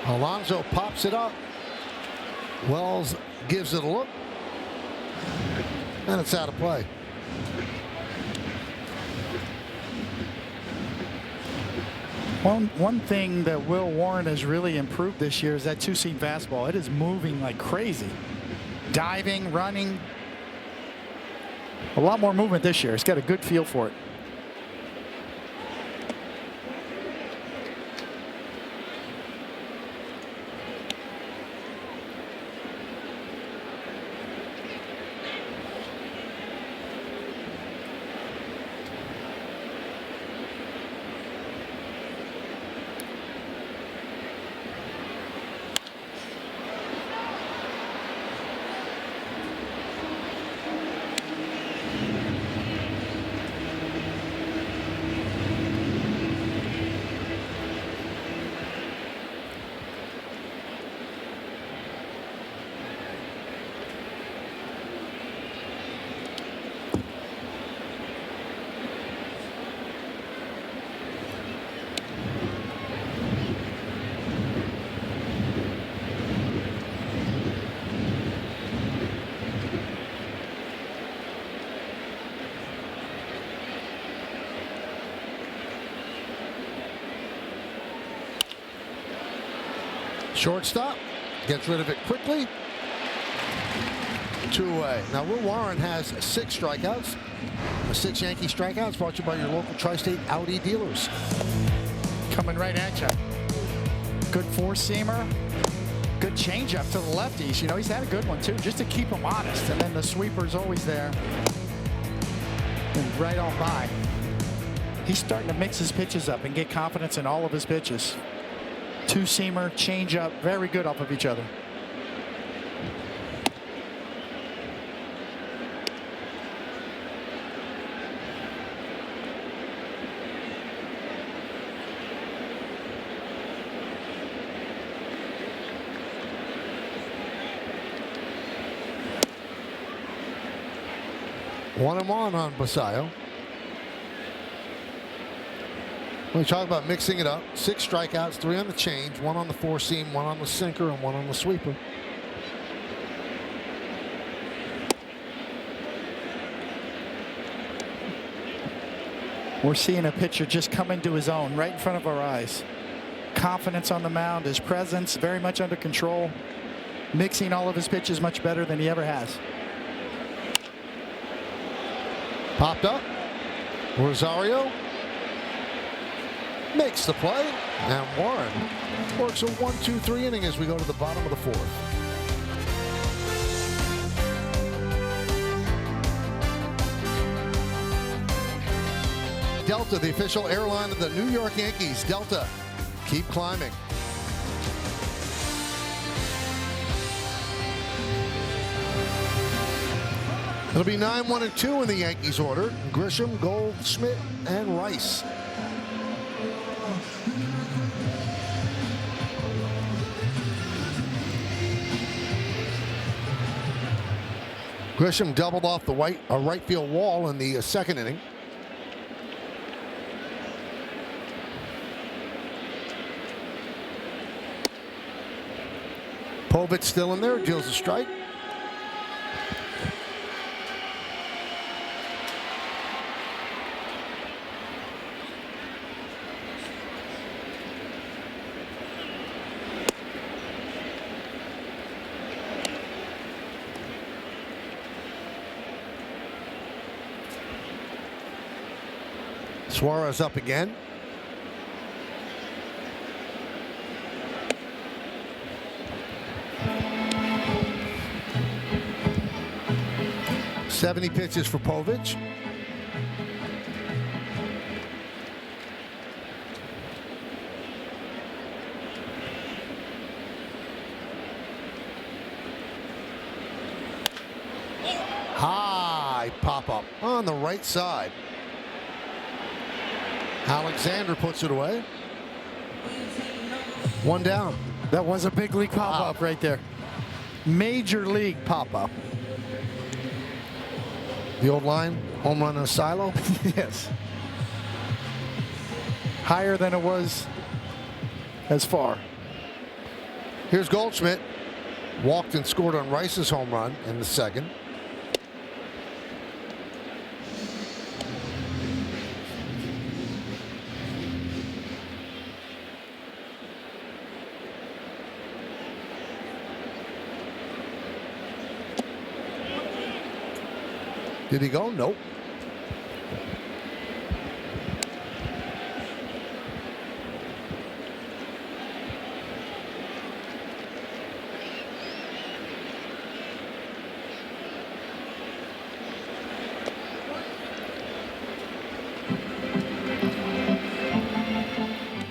Alonso pops it up. Wells gives it a look. And it's out of play. One thing that Will Warren has really improved this year is that two-seam fastball. It is moving like crazy. Diving, running. A lot more movement this year. It's got a good feel for it. Shortstop gets rid of it quickly. 2-away. Now Will Warren has 6 strikeouts. The 6 Yankee strikeouts brought to you by your local Tri-State Audi dealers. Coming right at you. Good four-seamer. Good changeup to the lefties. You know, he's had a good one too, just to keep him honest. And then the sweeper's always there. And right on by. He's starting to mix his pitches up and get confidence in all of his pitches. Two-seamer, changeup, very good off of each other. One and one on Basayo. We talk about mixing it up. 6 strikeouts, 3 on the change, 1 on the four-seam, 1 on the sinker, and 1 on the sweeper. We're seeing a pitcher just come into his own right in front of our eyes. Confidence on the mound, his presence very much under control, mixing all of his pitches much better than he ever has. Popped up. Rosario makes the play, and Warren works a 1-2-3 inning as we go to the bottom of the 4th. Delta, the official airline of the New York Yankees. Delta, keep climbing. It'll be 9-1-2 in the Yankees order. Grisham, Goldschmidt, and Rice. Grisham doubled off the right field wall in the 2nd inning. Povich still in there, deals a strike. Suarez up again. "70 pitches for Povich. High pop-up on the right side. Alexander puts it away. 1 down. That was a big league pop-up right there. Major league pop-up. The old line, home run in a silo. Yes. Higher than it was as far. Here's Goldschmidt. Walked and scored on Rice's home run in the second. Did he go? Nope.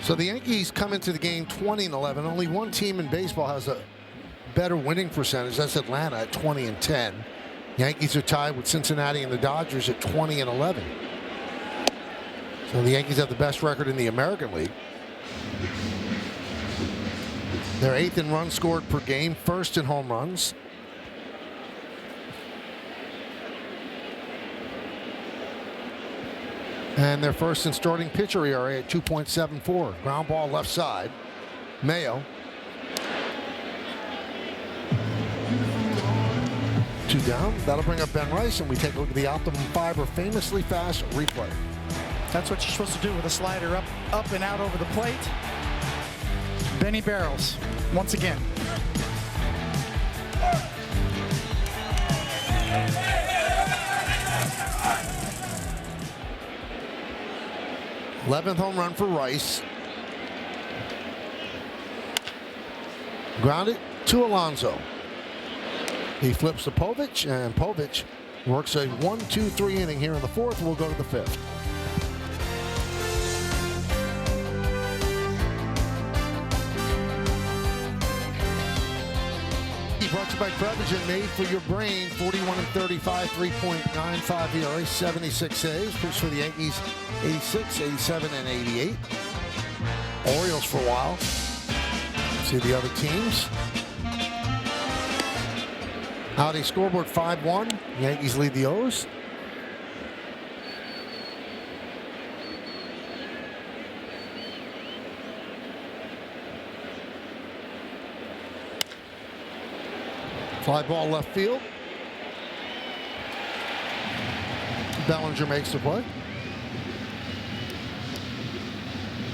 So the Yankees come into the game 20-11. Only one team in baseball has a better winning percentage. That's Atlanta at 20-10. Yankees are tied with Cincinnati and the Dodgers at 20-11. So the Yankees have the best record in the American League. They're 8th in runs scored per game, 1st in home runs. And they're 1st in starting pitcher ERA at 2.74. Ground ball left side. Mayo. 2 down. That'll bring up Ben Rice, and we take a look at the Optimum Fiber famously fast replay. That's what you're supposed to do with a slider up and out over the plate. Benny Barrels, once again. th home run for Rice. Grounded to Alonso. He flips to Povich, and Povich works a 1-2-3 inning here in the 4th. We'll go to the 5th. Brought to you by Prevagen, made for your brain. 41-35, 3.95 ERA, 76 saves. Pitched for the Yankees, 86, 87, and 88. Orioles for a while. See the other teams. Audi scoreboard 5-1. Yankees lead the O's. Fly ball left field. Bellinger makes the play.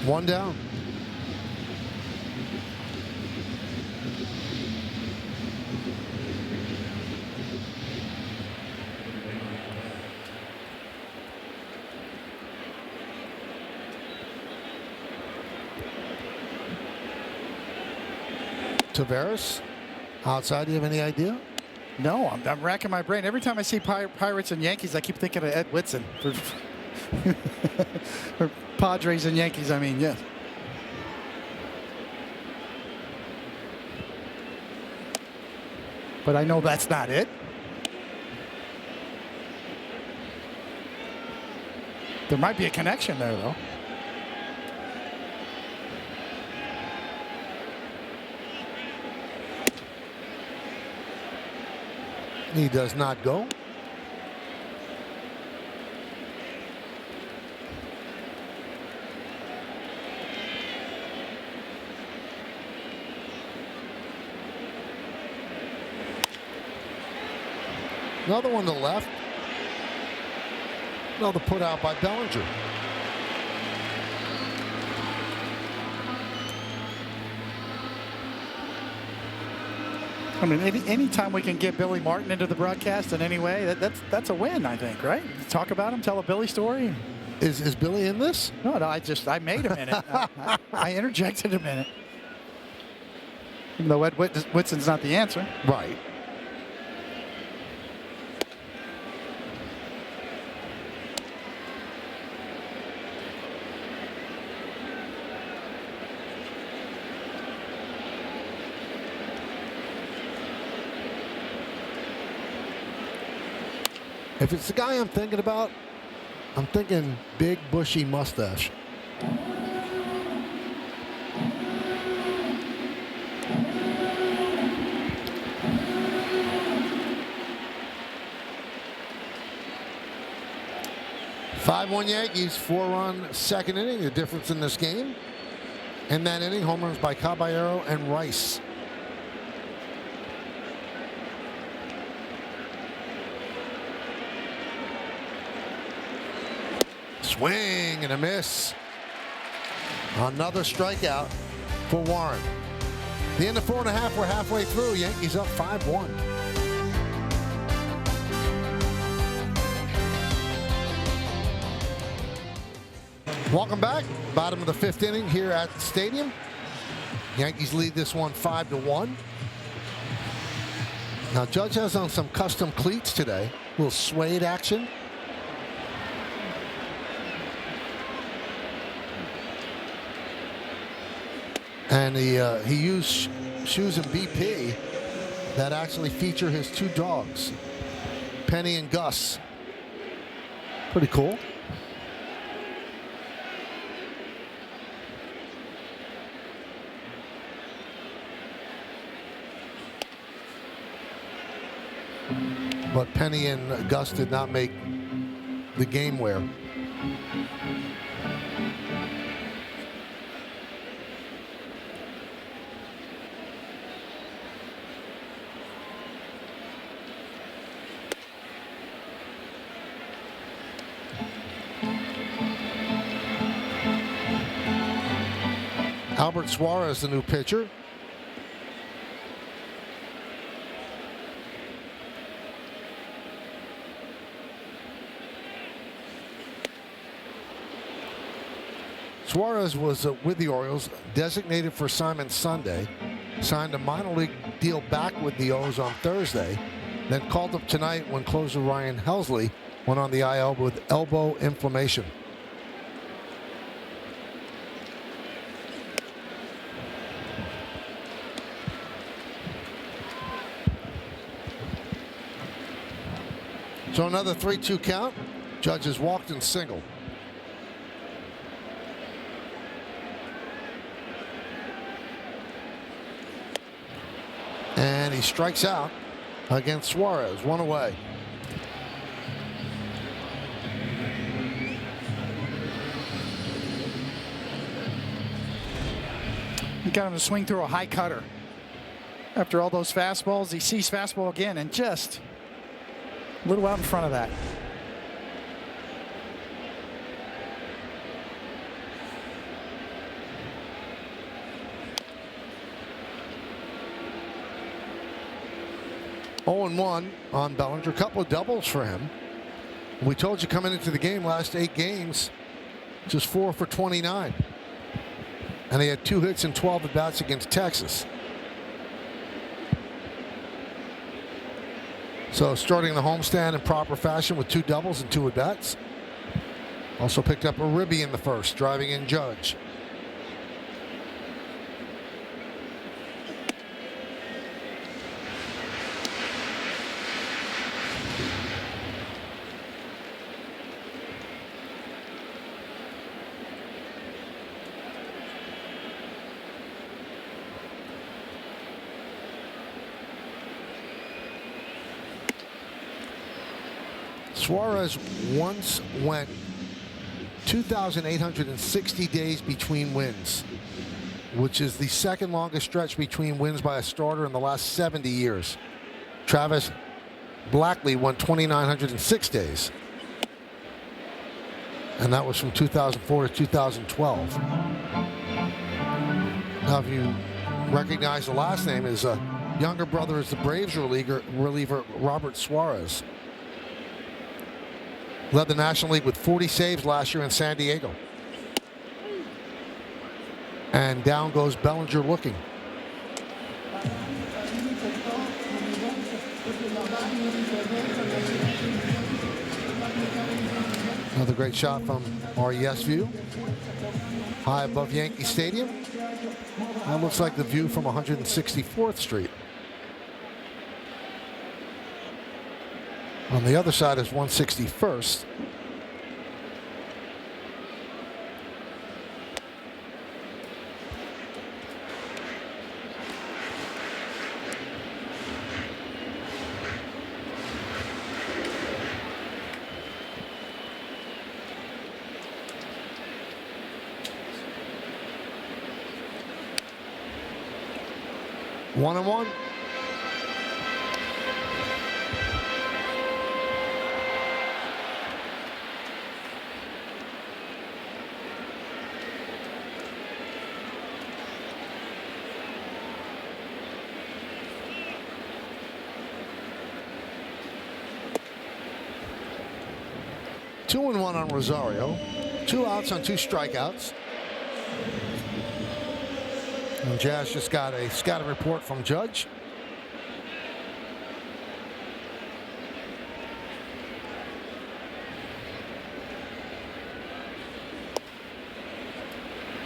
1 down. Tavares. Outside, do you have any idea? No, I'm racking my brain. Every time I see Pirates and Yankees, I keep thinking of Ed Whitson. For Padres and Yankees, I mean, yes. But I know that's not it. There might be a connection there, though. He does not go. Another one to the left. Another put out by Bellinger. I mean, anytime we can get Billy Martin into the broadcast in any way, that's a win, I think, right? Talk about him, tell a Billy story. Is Billy in this? No, I made him in it. I interjected him in it. Even though Ed Whitson's not the answer. Right. If it's the guy I'm thinking about, I'm thinking big, bushy mustache. "5-1 Yankees, 4-run second inning. The difference in this game. In that inning, home runs by Caballero and Rice. Swing and a miss. Another strikeout for Warren. The end of 4.5, we're halfway through. Yankees up 5-1. Welcome back. Bottom of the 5th inning here at the stadium. Yankees lead this one 5-1. Now Judge has on some custom cleats today. A little suede action. And he used shoes in BP that actually feature his 2 dogs, Penny and Gus. Pretty cool. But Penny and Gus did not make the game wear. Albert Suarez, the new pitcher. Suarez was with the Orioles, designated for assignment Sunday, signed a minor league deal back with the O's on Thursday, then called up tonight when closer Ryan Helsley went on the IL with elbow inflammation. So another 3-2 count. Judge has walked and singled. And he strikes out against Suarez. 1 away. He got him to swing through a high cutter. After all those fastballs, he sees fastball again and just a little out in front of that. Oh, 1 on Bellinger. A couple of doubles for him. We told you coming into the game, last 8 games, just 4 for 29. And he had 2 hits and 12 at-bats against Texas. So starting the homestand in proper fashion with 2 doubles and 2 at-bats. Also picked up a ribby in the first, driving in Judge. Suarez once went 2,860 days between wins, which is the second longest stretch between wins by a starter in the last 70 years. Travis Blackley went 2,906 days. And that was from 2004 to 2012. Now, if you recognize the last name, his younger brother is the Braves reliever Robert Suarez. Led the National League with 40 saves last year in San Diego. And down goes Bellinger looking. Another great shot from RES view. High above Yankee Stadium. That looks like the view from 164th Street. On the other side is 161st. One and one. Two and one on Rosario. 2 outs on 2 strikeouts. And Jazz just got a scouting report from Judge.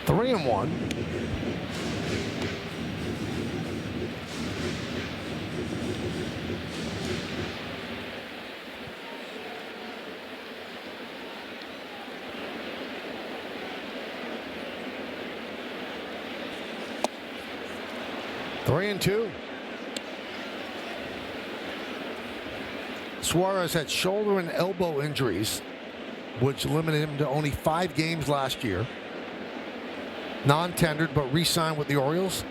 Three and one. Three and two. Suarez had shoulder and elbow injuries, which limited him to only 5 games last year. Non-tendered, but re-signed with the Orioles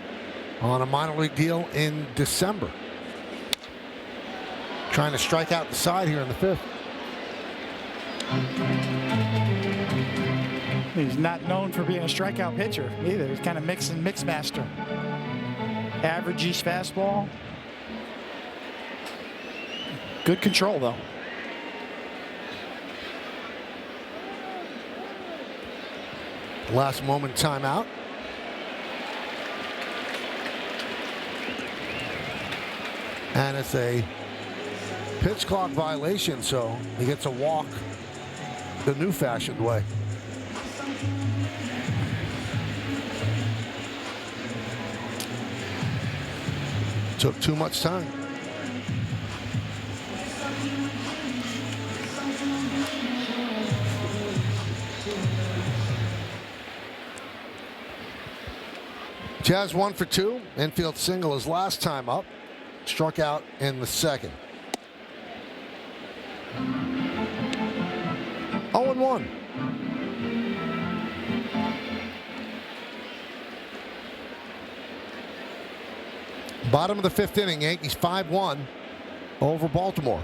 on a minor league deal in December. Trying to strike out the side here in the 5th. He's not known for being a strikeout pitcher either. He's kind of mix master. Average East fastball. Good control, though. Last moment timeout. And it's a pitch clock violation, so he gets a walk the new fashioned way. Took too much time. Jazz 1 for 2. Infield single his last time up. Struck out in the 2nd. 0-1. Bottom of the 5th inning, Yankees 5-1 over Baltimore.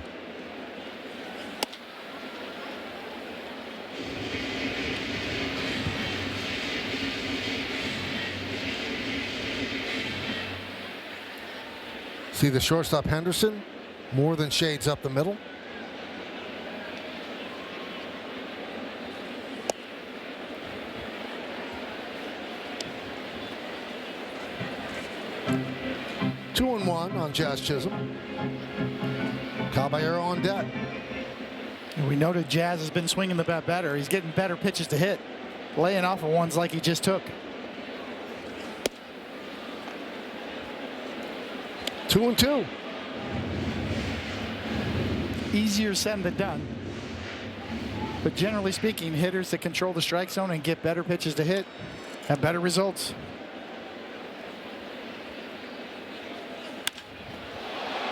See the shortstop Henderson, more than shades up the middle. Two and one on Jazz Chisholm. Caballero on deck. And we noted Jazz has been swinging the bat better. He's getting better pitches to hit, laying off of ones like he just took. 2-2. Easier said than done. But generally speaking, hitters that control the strike zone and get better pitches to hit have better results.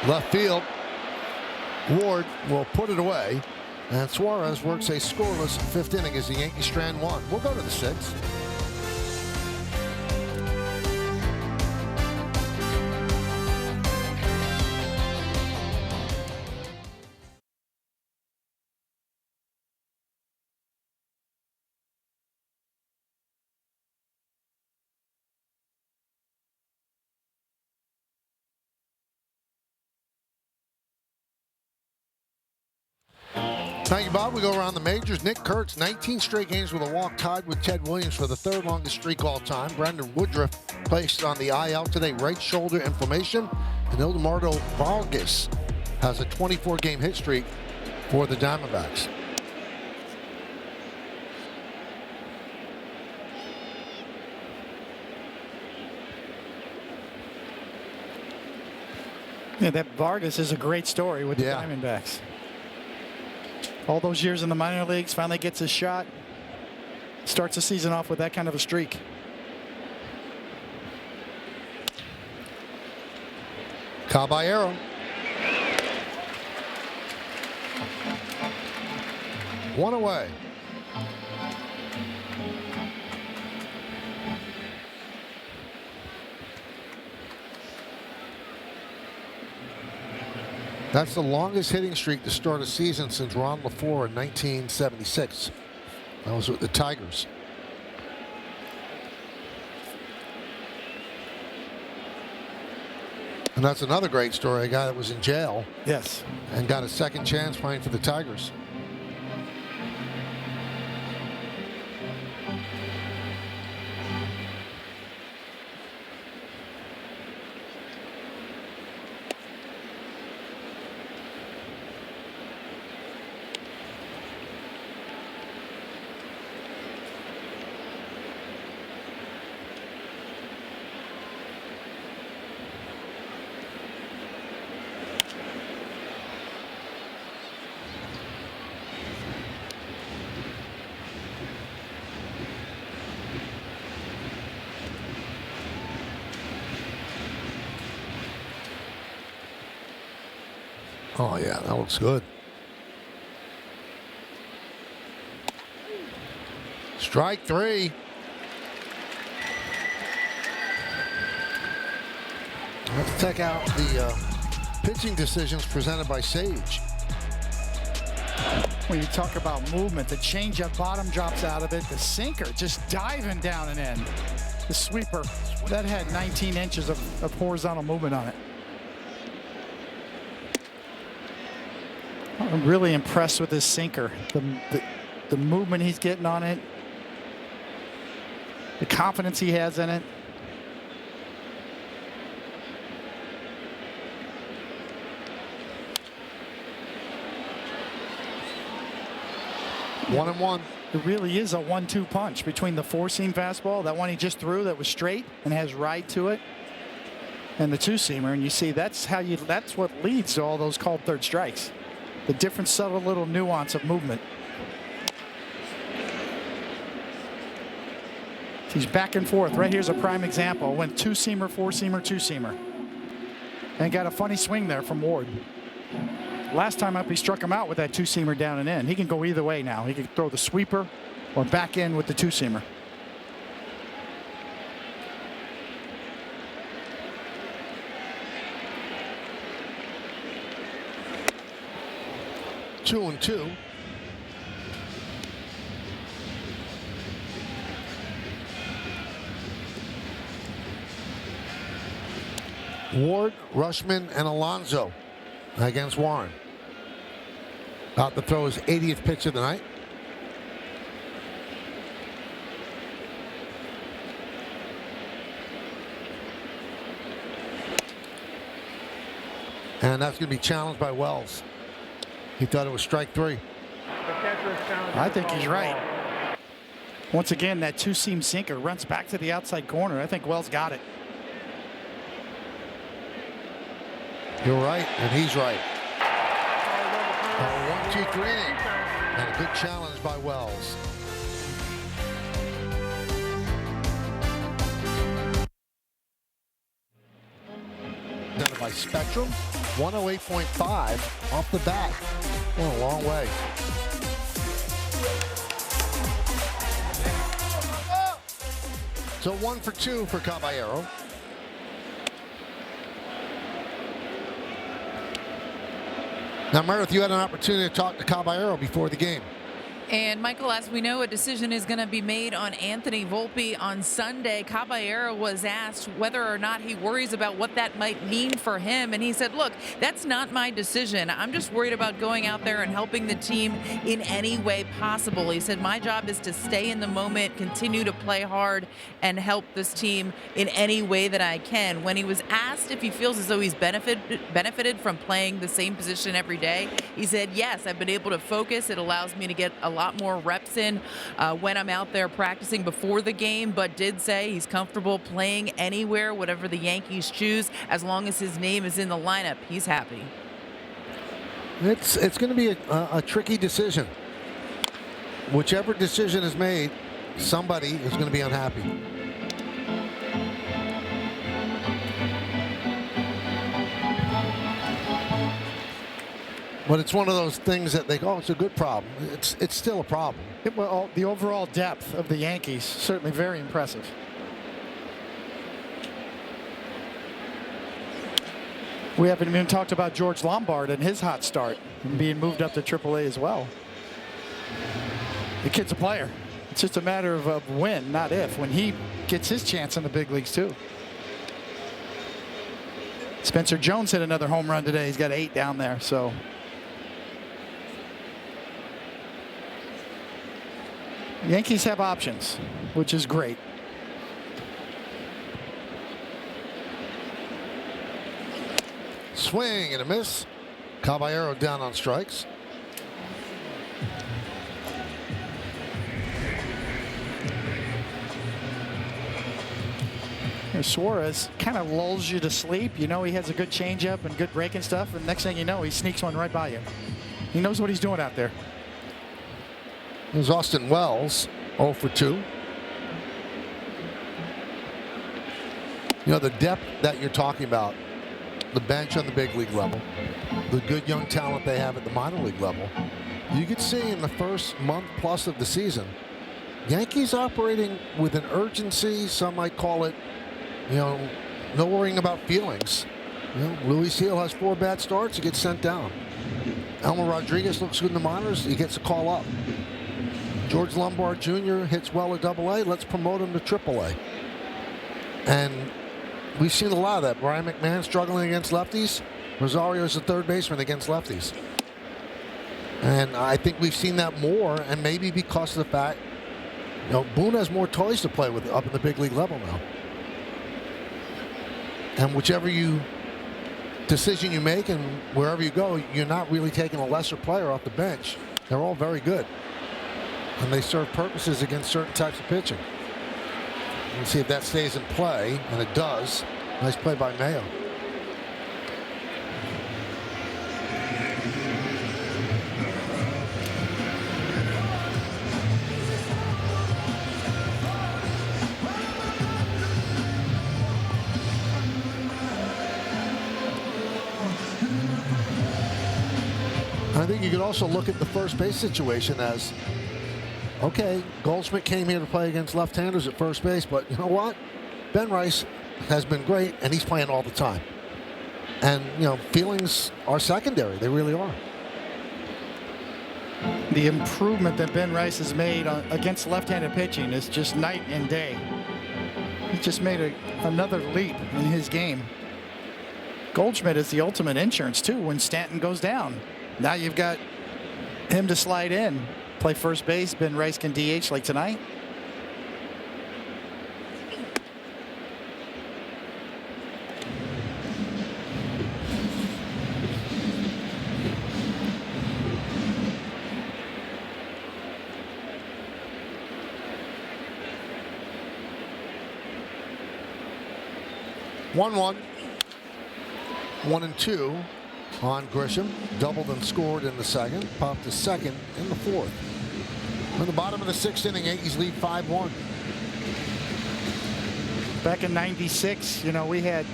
Left field. Ward will put it away. And Suarez works a scoreless 5th inning as the Yankees strand 1. We'll go to the 6th. Thank you, Bob. We go around the majors. Nick Kurtz, 19 straight games with a walk, tied with Ted Williams for the third longest streak all time. Brendan Woodruff placed on the IL today, right shoulder inflammation. And Ildemardo Vargas has a 24-game hit streak for the Diamondbacks. Yeah, that Vargas is a great story with the Diamondbacks. All those years in the minor leagues, finally gets his shot. Starts the season off with that kind of a streak. Caballero. One away. That's the longest hitting streak to start a season since Ron LaFleur in 1976. That was with the Tigers. And that's another great story. A guy that was in jail. Yes. And got a second chance playing for the Tigers. Oh, yeah, that looks good. Strike three. Let's check out the pitching decisions presented by Sage. When you talk about movement, the changeup bottom drops out of it. The sinker just diving down and in. The sweeper, that had 19 inches of horizontal movement on it. I'm really impressed with this sinker. The movement he's getting on it. The confidence he has in it. One and one. It really is a 1-2 punch between the four-seam fastball, that one he just threw that was straight and has ride to it, and the two-seamer. And you see that's what leads to all those called third strikes. The different subtle little nuance of movement. He's back and forth. Right here's a prime example. Went two-seamer, four-seamer, two-seamer. And got a funny swing there from Ward. Last time up, he struck him out with that two-seamer down and in. He can go either way now. He can throw the sweeper or back in with the two-seamer. Two and two. Ward, Rushman, and Alonso against Warren. About to throw his 80th pitch of the night. And that's going to be challenged by Wells. He thought it was strike three. I think he's right. Once again, that two-seam sinker runs back to the outside corner. I think Wells got it. You're right, and he's right. 1-2-3 inning, and a good challenge by Wells. Done by Spectrum, 108.5 off the bat. Oh, a long way. So 1 for 2 for Caballero. Now, Meredith, you had an opportunity to talk to Caballero before the game. And Michael, as we know, a decision is going to be made on Anthony Volpe on Sunday. Caballero was asked whether or not he worries about what that might mean for him. And he said, look, that's not my decision. I'm just worried about going out there and helping the team in any way possible. He said, my job is to stay in the moment, continue to play hard, and help this team in any way that I can. When he was asked if he feels as though he's benefited from playing the same position every day, he said, yes, I've been able to focus. It allows me to get a lot more reps in when I'm out there practicing before the game, but did say he's comfortable playing anywhere, whatever the Yankees choose, as long as his name is in the lineup. He's happy. It's going to be a tricky decision. Whichever decision is made, somebody is going to be unhappy. But it's one of those things that they go, oh, it's a good problem. It's still a problem. Well, the overall depth of the Yankees, certainly very impressive. We haven't even talked about George Lombard and his hot start and being moved up to AAA as well. The kid's a player. It's just a matter of when, not if, when he gets his chance in the big leagues too. Spencer Jones hit another home run today. He's got 8 down there, so. Yankees have options, which is great. Swing and a miss. Caballero down on strikes. Suarez kind of lulls you to sleep. You know he has a good changeup and good breaking stuff, and next thing you know, he sneaks one right by you. He knows what he's doing out there. There's Austin Wells, 0 for 2. You know, the depth that you're talking about, the bench on the big league level, the good young talent they have at the minor league level, you could see in the first month plus of the season, Yankees operating with an urgency. Some might call it, you know, no worrying about feelings. You know, Luis Seal has 4 bad starts, he gets sent down. Elmer Rodriguez looks good in the minors, he gets a call up. George Lombard Jr. hits well at AA, let's promote him to AAA. And we've seen a lot of that. Brian McMahon struggling against lefties. Rosario's the third baseman against lefties. And I think we've seen that more, and maybe because of the fact, you know, Boone has more toys to play with up in the big league level now. And whichever decision you make and wherever you go, you're not really taking a lesser player off the bench. They're all very good. And they serve purposes against certain types of pitching. We'll see if that stays in play, and it does. Nice play by Mayo. I think you could also look at the first base situation as, okay, Goldschmidt came here to play against left-handers at first base, but you know what? Ben Rice has been great, and he's playing all the time. And, you know, feelings are secondary. They really are. The improvement that Ben Rice has made against left-handed pitching is just night and day. He just made another leap in his game. Goldschmidt is the ultimate insurance, too, when Stanton goes down. Now you've got him to slide in, play first base. Ben Rice can DH like tonight. One, 1-2 on Grisham. Doubled and scored in the second. Popped to second in the fourth. On the bottom of the 6th inning, Yankees lead 5-1. Back in '96, you know, we had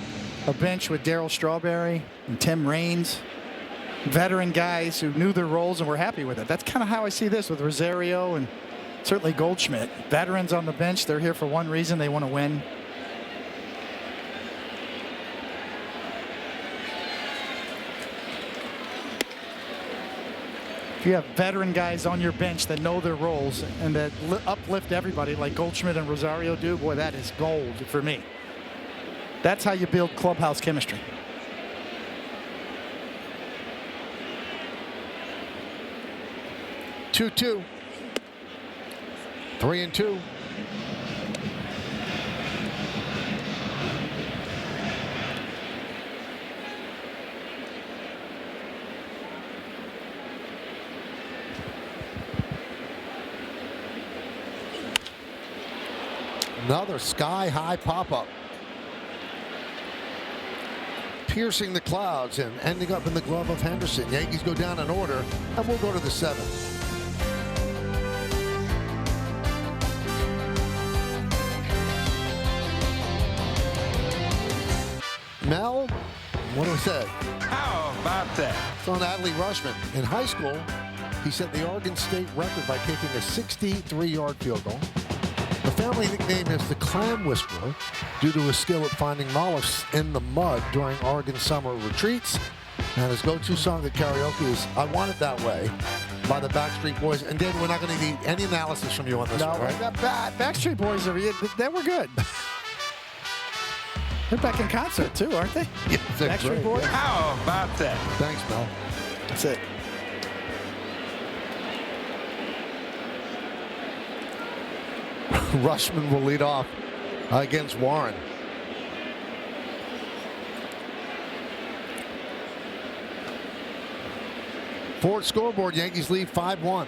a bench with Darryl Strawberry and Tim Raines, veteran guys who knew their roles and were happy with it. That's kind of how I see this with Rosario and certainly Goldschmidt. Veterans on the bench, they're here for one reason: they want to win. If you have veteran guys on your bench that know their roles and that uplift everybody like Goldschmidt and Rosario do, boy, that is gold for me. That's how you build clubhouse chemistry. Two. 3-2. Another sky-high pop-up. Piercing the clouds and ending up in the glove of Henderson. Yankees go down in order, and we'll go to the 7th. Mel, what do we say? How about that? It's on Adley Rushman. In high school, he set the Oregon State record by kicking a 63-yard field goal. The family nickname is the Clam Whisperer due to his skill at finding mollusks in the mud during Oregon summer retreats. And his go-to song at karaoke is I Want It That Way by the Backstreet Boys. And David, we're not going to need any analysis from you on this one, right? Backstreet Boys, they were good. They're back in concert too, aren't they? Yeah, Backstreet Boys? How about that? Thanks, Mel. That's it. Rushman will lead off against Warren. Ford scoreboard, Yankees lead 5-1.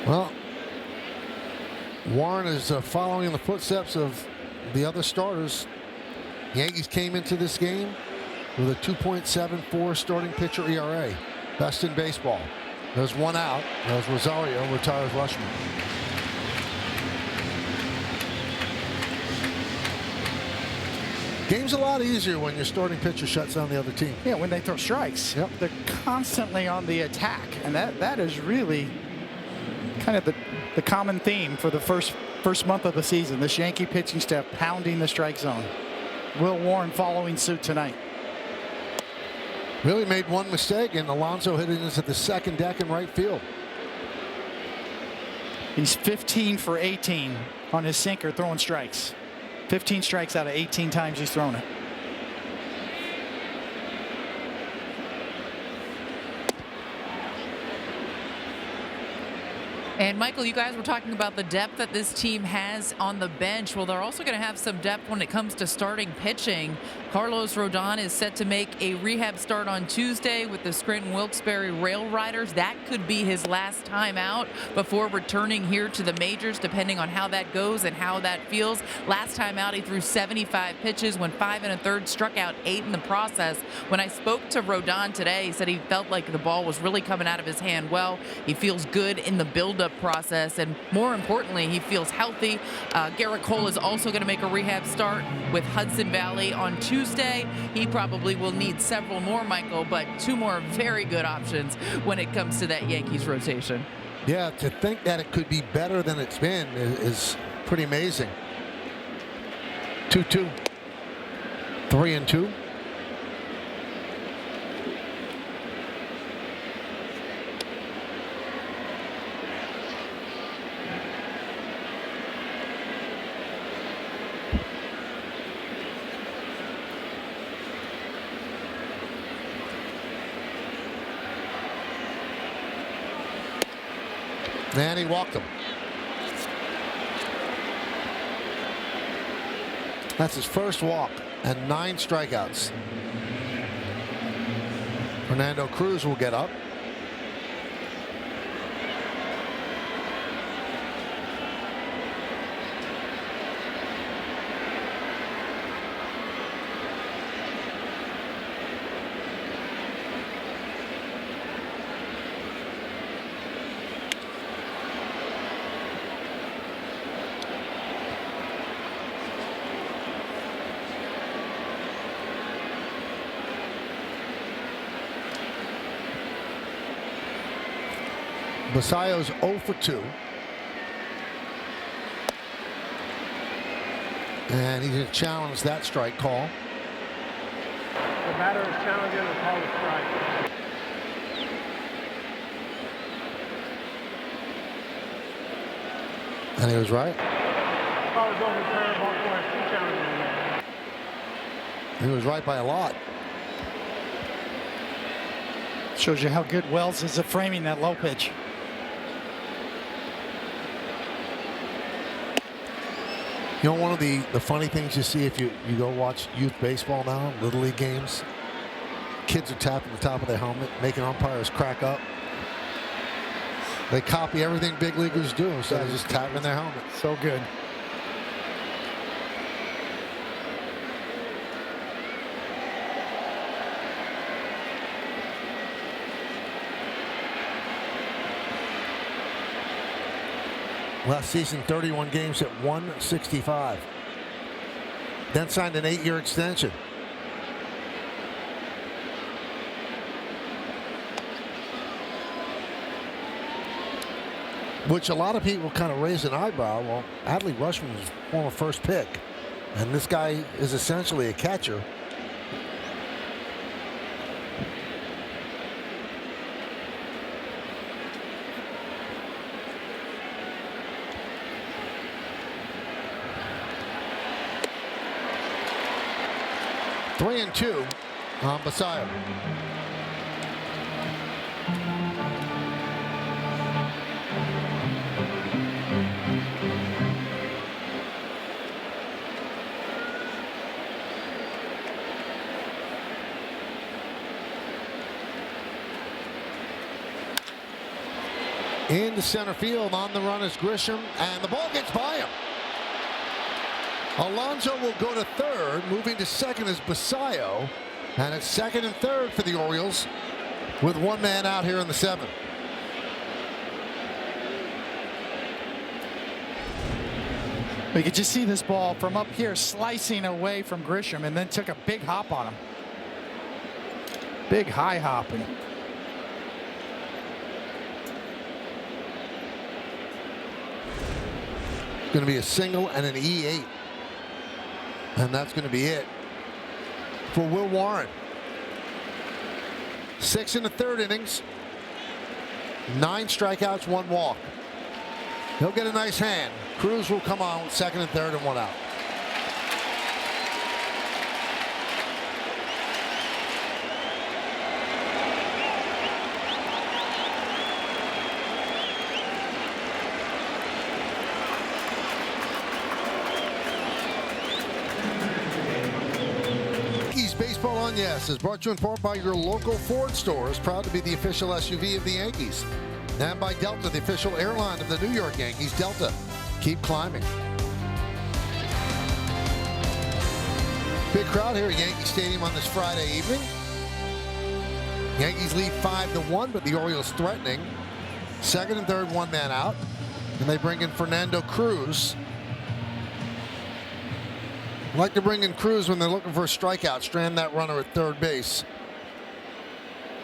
Well, Warren is following in the footsteps of the other starters. Yankees came into this game with a 2.74 starting pitcher ERA. Best in baseball. There's one out. There's Rosario, retires Rushman. Game's a lot easier when your starting pitcher shuts down the other team. Yeah, when they throw strikes. Yep. They're constantly on the attack, and that is really kind of the common theme for the first month of the season. This Yankee pitching staff pounding the strike zone. Will Warren following suit tonight. Really made one mistake, and Alonso hit it into the second deck in right field. He's 15 for 18 on his sinker throwing strikes. 15 strikes out of 18 times he's thrown it. And Michael, you guys were talking about the depth that this team has on the bench. Well, they're also going to have some depth when it comes to starting pitching. Carlos Rodon is set to make a rehab start on Tuesday with the Scranton Wilkes-Barre Rail Riders. That could be his last time out before returning here to the majors, depending on how that goes and how that feels. Last time out, he threw 75 pitches, went 5 1/3, struck out 8 in the process. When I spoke to Rodon today, he said he felt like the ball was really coming out of his hand well. He feels good in the build-up process, and more importantly, he feels healthy. Garrett Cole is also going to make a rehab start with Hudson Valley on Tuesday. He probably will need several more, Michael, but 2 more very good options when it comes to that Yankees rotation. Yeah, to think that it could be better than it's been is pretty amazing. 2-2. 3-2. And he walked him. That's his first walk and 9 strikeouts. Fernando Cruz will get up. Basayo's 0 for 2. And he's going to challenge that strike call. The batter is challenging and called a strike. And he was right. Ball is over, turn, ball point, two challenging. He was right by a lot. Shows you how good Wells is at framing that low pitch. You know, one of the funny things you see if you go watch youth baseball now, Little League games, kids are tapping the top of their helmet, making umpires crack up. They copy everything big leaguers do instead of just tapping their helmet. So good. Last season, 31 games at 165. Then signed an 8-year extension. Which a lot of people kind of raise an eyebrow. Well, Adley Rutschman was former first pick. And this guy is essentially a catcher. Three and two on Basayo. Into center field. On the run is Grisham, and the ball gets by him. Alonso will go to third. Moving to second is Basayo. And it's second and third for the Orioles with one man out here in the seventh. We could just see this ball from up here slicing away from Grisham and then took a big hop on him. Big high hopping. Going to be a single and an E8. And that's going to be it for Will Warren. 6 in the third innings. 9 strikeouts, 1 walk. He'll get a nice hand. Cruz will come on with second and third and 1 out. Baseball on Yes is brought to you in part by your local Ford stores, proud to be the official SUV of the Yankees. And by Delta, the official airline of the New York Yankees. Delta, keep climbing. Big crowd here at Yankee Stadium on this Friday evening. Yankees lead 5-1, but the Orioles threatening. Second and third, 1 man out. And they bring in Fernando Cruz. Like to bring in Cruz when they're looking for a strikeout, strand that runner at third base.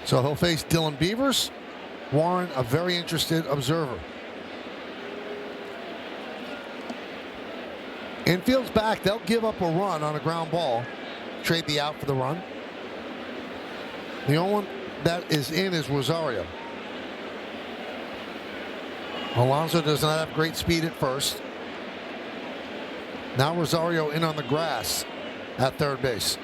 So he'll face Dylan Beavers. Warren, a very interested observer. Infield's back. They'll give up a run on a ground ball. Trade the out for the run. The only one that is in is Rosario. Alonso does not have great speed at first. Now Rosario in on the grass at third base.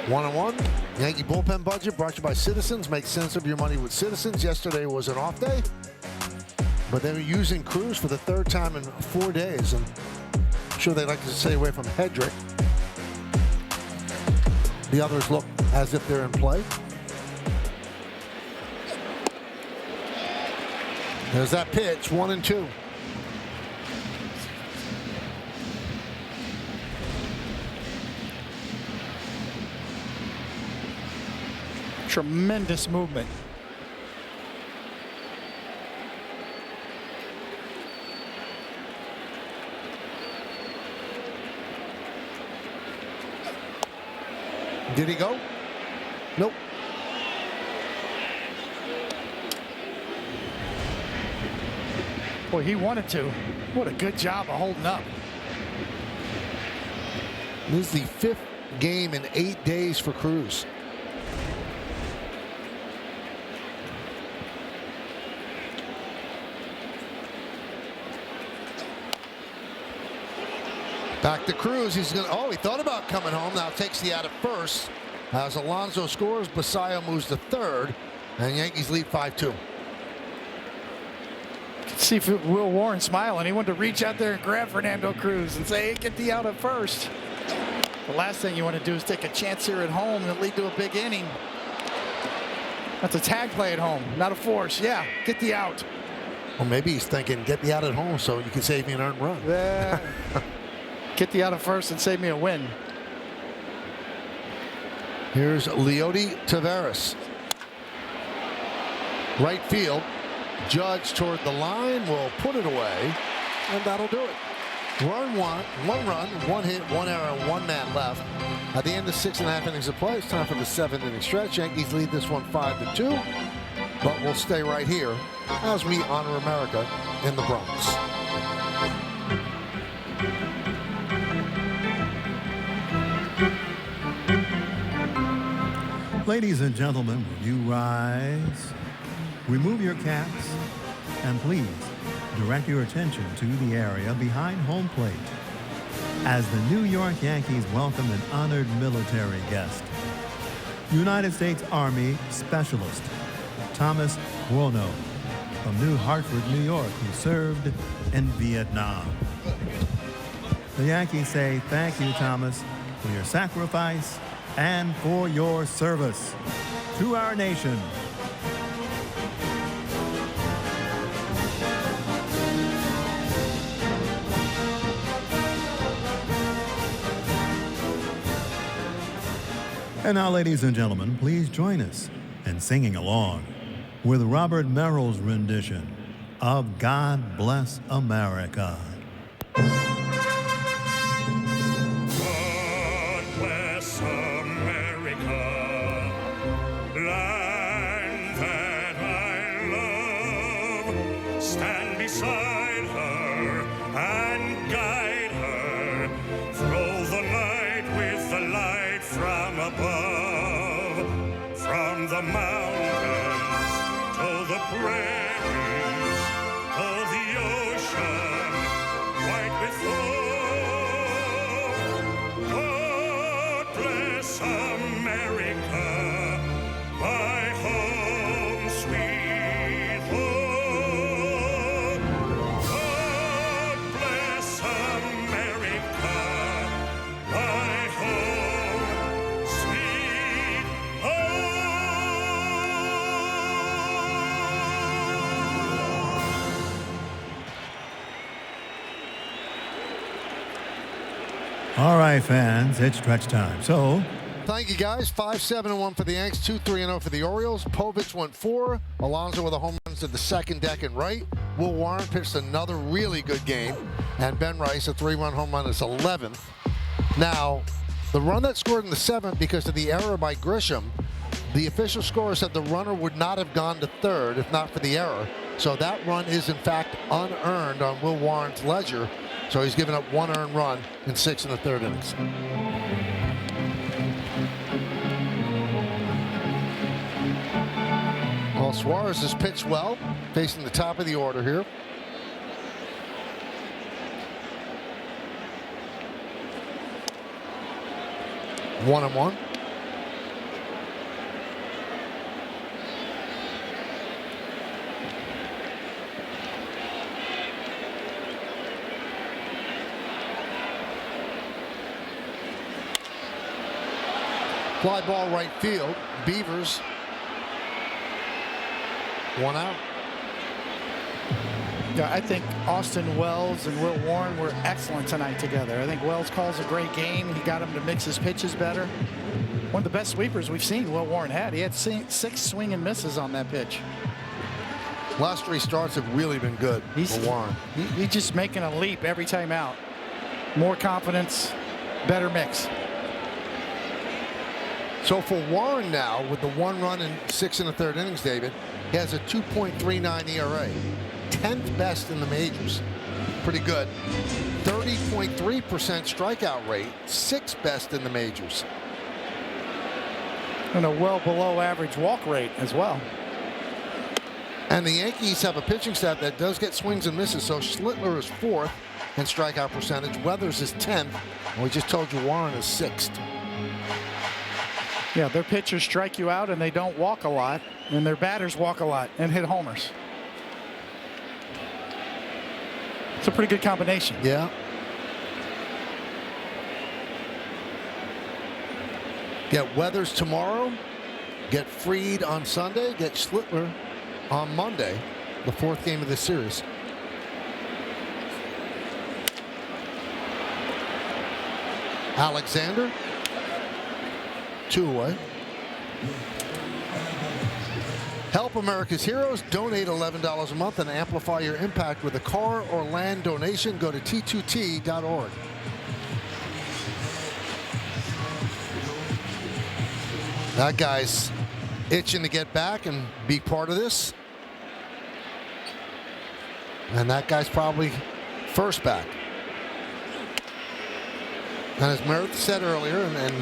One and one. Yankee bullpen budget brought to you by Citizens. Make sense of your money with Citizens. Yesterday was an off day, but they were using Cruz for the 3rd time in 4 days. And I'm sure they like to stay away from Hedrick. The others look as if they're in play. There's that pitch, 1 and 2. Tremendous movement. Did he go? Nope. Boy, he wanted to. What a good job of holding up. This is the 5th game in 8 days for Cruz. Back to Cruz. He's going to, oh, he thought about coming home. Now takes the out at first. As Alonso scores, Basayo moves to third, and Yankees lead 5-2. See if Will Warren smiling. He wanted to reach out there and grab Fernando Cruz and say, hey, get the out at first. The last thing you want to do is take a chance here at home and lead to a big inning. That's a tag play at home, not a force. Yeah, get the out. Well, maybe he's thinking, get the out at home so you can save me an earned run. Yeah. Get the out at first and save me a win. Here's Leody Taveras. Right field. Judge toward the line will put it away, and that'll do it. One run, one hit, one error, one man left. At the end of 6.5 innings of play, it's time for the 7th inning stretch. Yankees lead this one 5-2, but we'll stay right here as we honor America in the Bronx. Ladies and gentlemen, will you rise? Remove your caps and please direct your attention to the area behind home plate as the New York Yankees welcome an honored military guest, United States Army Specialist Thomas Buono from New Hartford, New York, who served in Vietnam. The Yankees say thank you, Thomas, for your sacrifice and for your service to our nation. And now, ladies and gentlemen, please join us in singing along with Robert Merrill's rendition of God Bless America. The mountains to the prairies to the ocean white with foam. God bless America, my home sweet home. God bless America, my home sweet home. All right, fans, it's stretch time. So, thank you, guys. 5-7-1 for the Yanks, 2-3-0 for the Orioles. Povich went 4. Alonso with a home run to the second deck and right. Will Warren pitched another really good game. And Ben Rice, a 3-run home run, is 11th. Now, the run that scored in the 7th because of the error by Grisham, the official scorer said the runner would not have gone to third if not for the error. So that run is, in fact, unearned on Will Warren's ledger. So he's given up 1 earned run in 6 1/3 innings. Well, Suarez has pitched well, facing the top of the order here. One and one. Fly ball right field. Beavers. 1 out. Yeah, I think Austin Wells and Will Warren were excellent tonight together. I think Wells calls a great game. He got him to mix his pitches better. One of the best sweepers we've seen Will Warren had. He had 6 swing and misses on that pitch. Last 3 starts have really been good for Warren. He's just making a leap every time out. More confidence, better mix. So for Warren now, with the 1 run in 6 1/3 innings, David, he has a 2.39 ERA, 10th best in the majors. Pretty good. 30.3% strikeout rate, 6th best in the majors. And a well below average walk rate as well. And the Yankees have a pitching staff that does get swings and misses. So Schlittler is 4th in strikeout percentage. Weathers is 10th. And we just told you Warren is 6th. Yeah, their pitchers strike you out and they don't walk a lot. And their batters walk a lot and hit homers. It's a pretty good combination. Yeah. Get Weathers tomorrow. Get Fried on Sunday. Get Schlittler on Monday, the 4th game of the series. Alexander, 2 away. Help America's heroes. Donate $11 a month and amplify your impact with a car or land donation. Go to t2t.org. That guy's itching to get back and be part of this. And that guy's probably first back. And as Merritt said earlier, and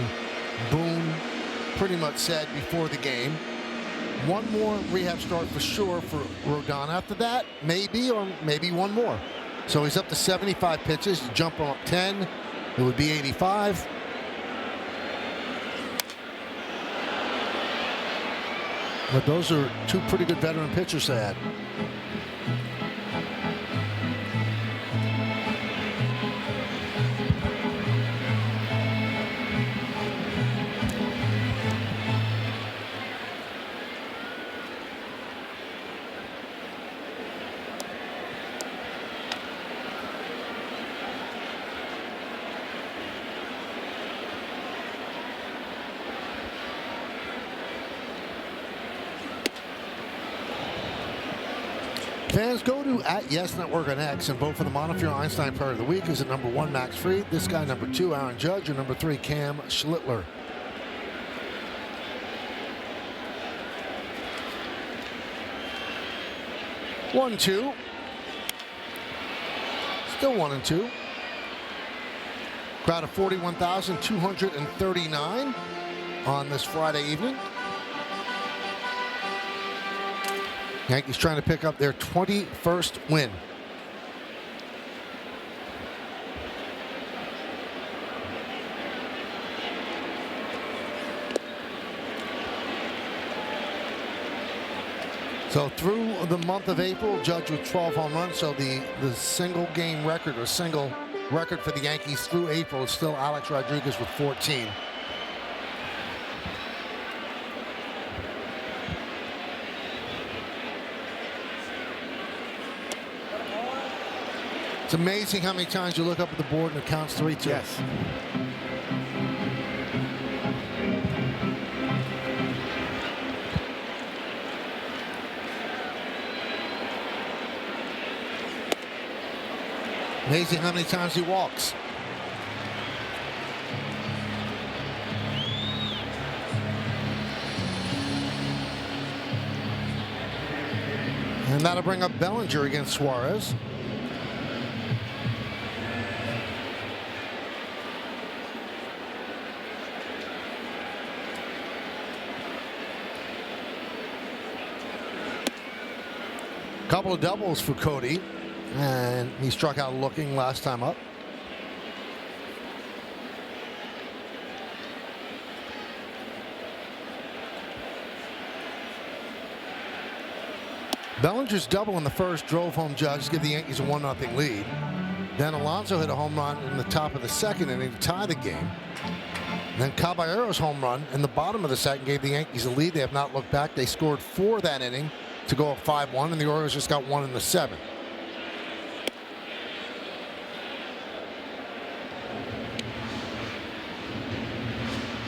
Boone pretty much said before the game, one more rehab start for sure for Rodon. After that, maybe or maybe one more. So he's up to 75 pitches. Jump him up 10. It would be 85. But those are 2 pretty good veteran pitchers they had. Fans, go to @YesNetwork on X and vote for the Montefiore Einstein Player of the Week. Is it number 1, Max Fried? This guy, number 2, Aaron Judge, or number 3, Cam Schlittler? One, 2. Still 1 and 2. Crowd of 41,239 on this Friday evening. Yankees trying to pick up their 21st win. So through the month of April, Judge with 12 home runs. So the single game record or single record for the Yankees through April is still Alex Rodriguez with 14. It's amazing how many times you look up at the board and it counts 3-2. Yes. Amazing how many times he walks. And that'll bring up Bellinger against Suarez. Couple of doubles for Cody, and he struck out looking last time up. Bellinger's double in the first drove home Judge to give the Yankees a 1-0 lead. Then Alonso hit a home run in the top of the second inning to tie the game. Then Caballero's home run in the bottom of the second gave the Yankees a lead. They have not looked back. They scored 4 that inning to go up 5-1, and the Orioles just got 1 in the 7th.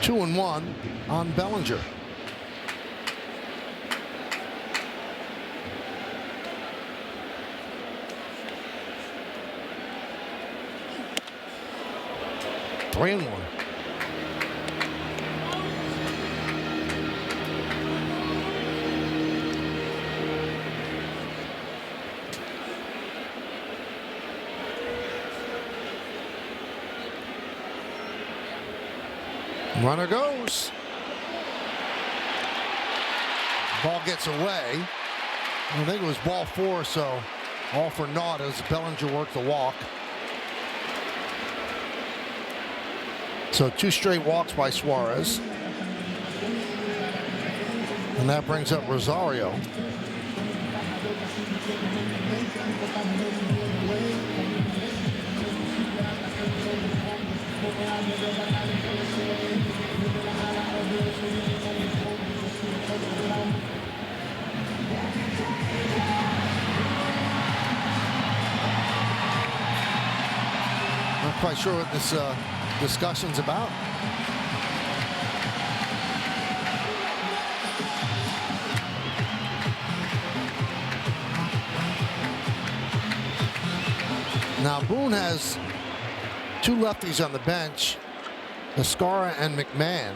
Two and 1 on Bellinger. Three and 1. Runner goes. Ball gets away. I think it was ball 4, so all for naught as Bellinger worked the walk. So 2 straight walks by Suarez. And that brings up Rosario. Not quite sure what this discussion's about. Now Boone has 2 lefties on the bench, Escara and McMahon.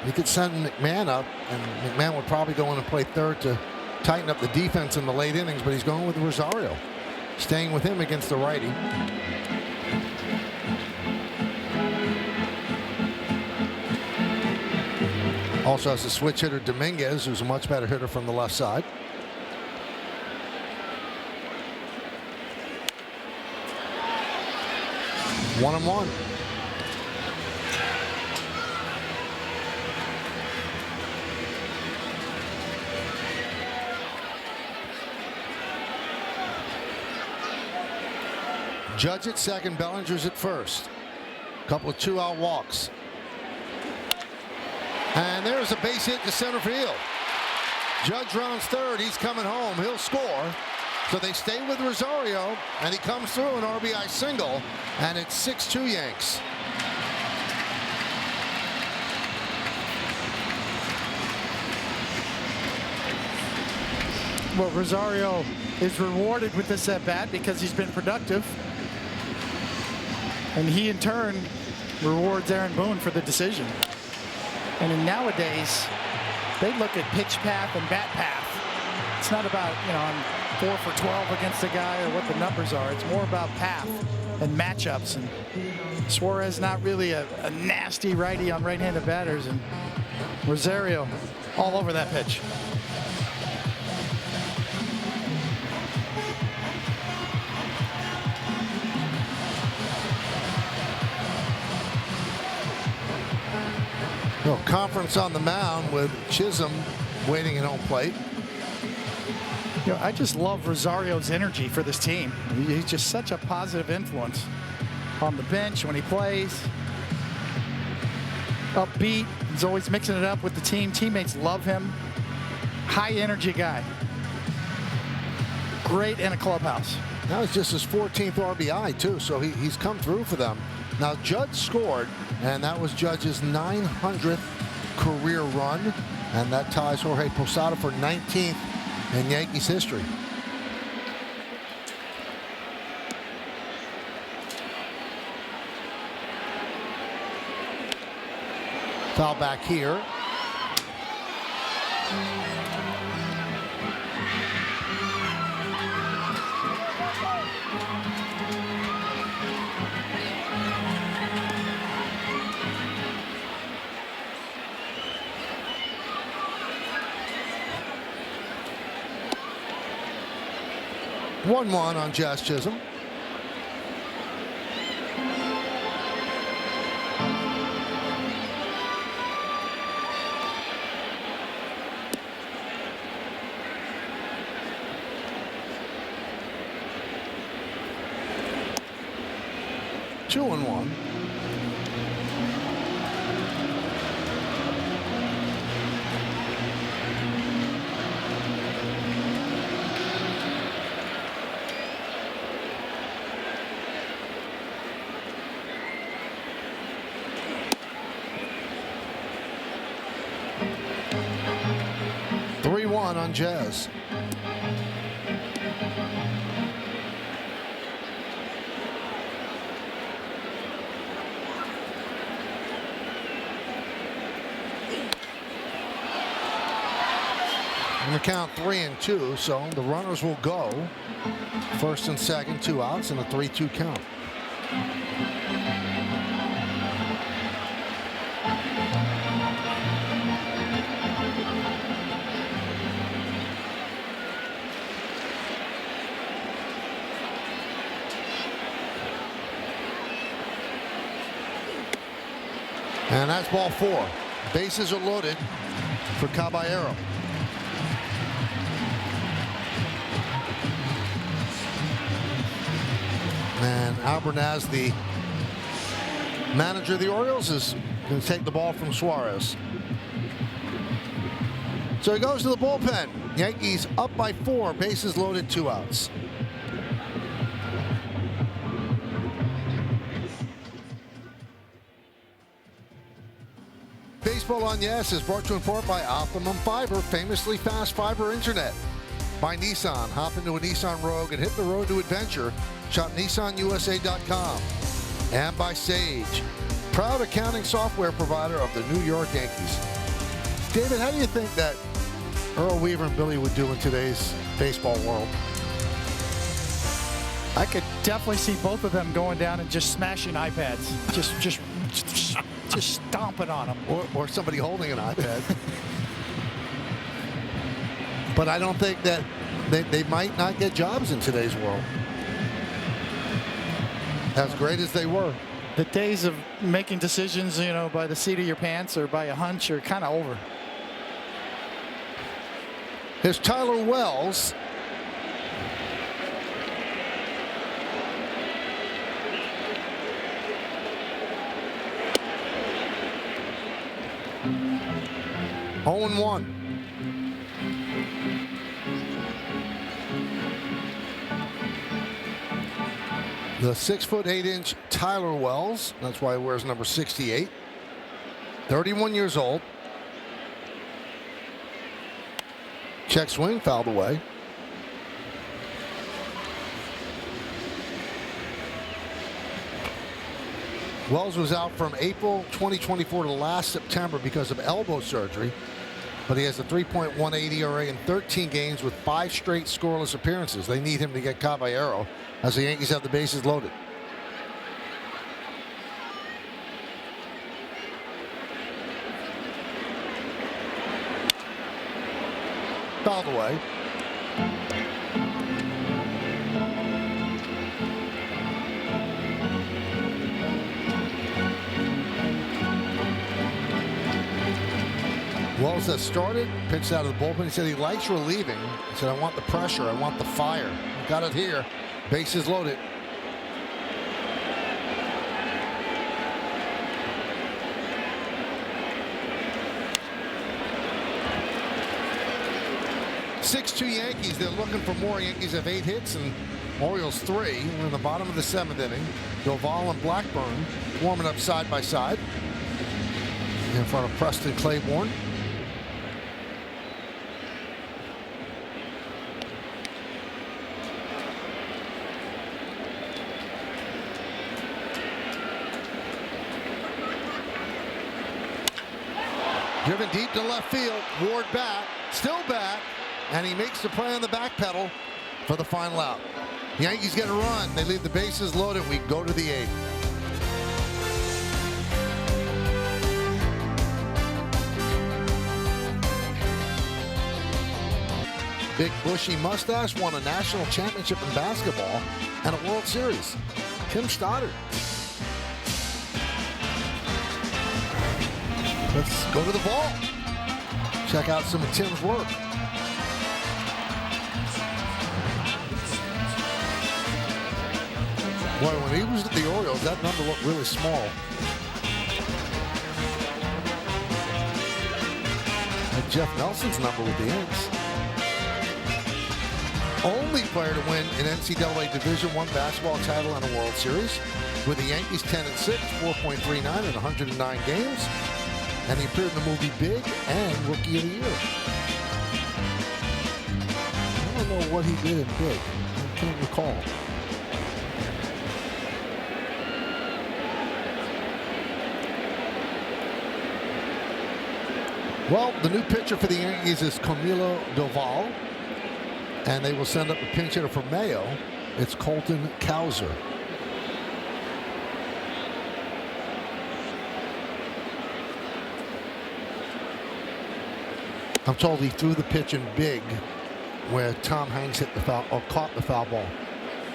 You could send McMahon up, and McMahon would probably go in and play third to tighten up the defense in the late innings, but he's going with Rosario, staying with him against the righty. Also has a switch hitter, Dominguez, who's a much better hitter from the left side. One and one. Judge at second, Bellinger's at first. Couple of 2-out walks. And there's a base hit to center field. Judge rounds third. He's coming home. He'll score. So they stay with Rosario, and he comes through an RBI single, and it's 6-2 Yanks. Well, Rosario is rewarded with this at bat because he's been productive. And he, in turn, rewards Aaron Boone for the decision. And nowadays, they look at pitch path and bat path. It's not about, I'm 4 for 12 against a guy or what the numbers are. It's more about path and matchups. And Suarez not really a nasty righty on right-handed batters. And Rosario all over that pitch. Well, conference on the mound with Chisholm waiting at home plate. I just love Rosario's energy for this team. He's just such a positive influence on the bench when he plays. Upbeat. He's always mixing it up with the team. Teammates love him. High energy guy. Great in a clubhouse. That was just his 14th RBI, too, so he's come through for them. Now, Judge scored, and that was Judge's 900th career run, and that ties Jorge Posada for 19th in Yankees history. Foul back here. One on Jazz Chisholm. Two and one. On Jazz. On the count 3-2, so the runners will go. First and second, 2 outs, and a 3-2 count. And that's ball 4. Bases are loaded for Caballero. And Albernaz, the manager of the Orioles, is going to take the ball from Suarez. So he goes to the bullpen. Yankees up by 4, bases loaded, 2 outs. Baseball on Yes is brought to you in part by Optimum Fiber, famously fast fiber internet. By Nissan, hop into a Nissan Rogue and hit the road to adventure. Shop NissanUSA.com. And by Sage, proud accounting software provider of the New York Yankees. David, how do you think that Earl Weaver and Billy would do in today's baseball world? I could definitely see both of them going down and just smashing iPads, just stomping on them, or somebody holding an iPad. But I don't think that they might not get jobs in today's world, as great as they were. The days of making decisions, by the seat of your pants or by a hunch are kind of over. Here's Tyler Wells. Oh and 1. The 6'8" Tyler Wells. That's why he wears number 68. 31 years old. Check swing, fouled away. Wells was out from April 2024 to last September because of elbow surgery, but he has a 3.18 ERA in 13 games with 5 straight scoreless appearances. They need him to get Caballero as the Yankees have the bases loaded. Fouled away. Wells has started, pitched out of the bullpen. He said he likes relieving. He said, I want the pressure, I want the fire. Got it here. Bases loaded. .62 Yankees. They're looking for more. Yankees have 8 hits and Orioles 3. We're in the bottom of the 7th inning. Doval and Blackburn warming up side by side in front of Preston Claiborne. Driven deep to left field. Ward back, still back, and he makes the play on the back pedal for the final out. The Yankees get a run. They leave the bases loaded. We go to the 8th. Big bushy mustache, won a national championship in basketball and a World Series. Tim Stoddard. Let's go to the vault. Check out some of Tim's work. Boy, when he was at the Orioles, that number looked really small. And Jeff Nelson's number with the Yanks. Only player to win an NCAA Division I basketball title and a World Series. With the Yankees 10-6, 4.39 in 109 games. And he appeared in the movie Big and Rookie of the Year. I don't know what he did in Big. I can't recall. Well, the new pitcher for the Yankees is Camilo Doval. And they will send up a pinch hitter for Mayo. It's Colton Cowser. I'm told he threw the pitch in Big, where Tom Hanks hit the foul or caught the foul ball.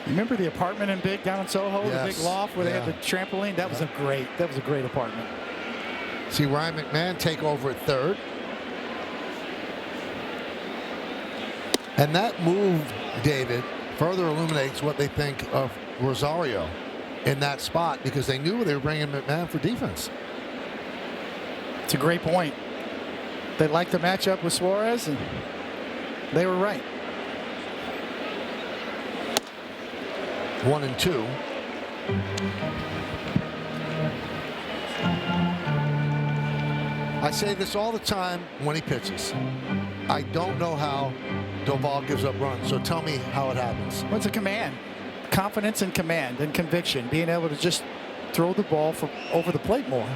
Remember the apartment in Big down in Soho, yes. The big loft where they had the trampoline? That was a great apartment. See Ryan McMahon take over at third. And that move, David, further illuminates what they think of Rosario in that spot, because they knew they were bringing McMahon for defense. It's a great point. They liked the matchup with Suarez, and they were right. 1-2. I say this all the time when he pitches. I don't know how Doval gives up runs, so tell me how it happens. Well, it's a command. Confidence and command and conviction. Being able to just throw the ball over the plate more.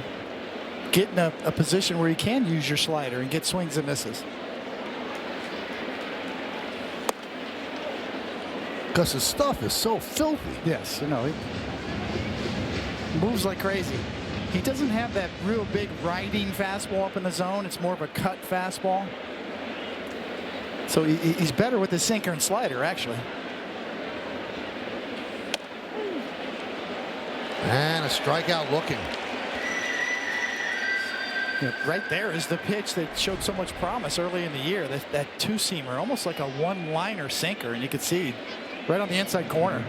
Get in a position where you can use your slider and get swings and misses. Because his stuff is so filthy. Yes, you know, he moves like crazy. He doesn't have that real big riding fastball up in the zone. It's more of a cut fastball. So he's better with his sinker and slider, actually. And a strikeout looking. Right there is the pitch that showed so much promise early in the year. That two-seamer, almost like a one-liner sinker, and you could see right on the inside corner.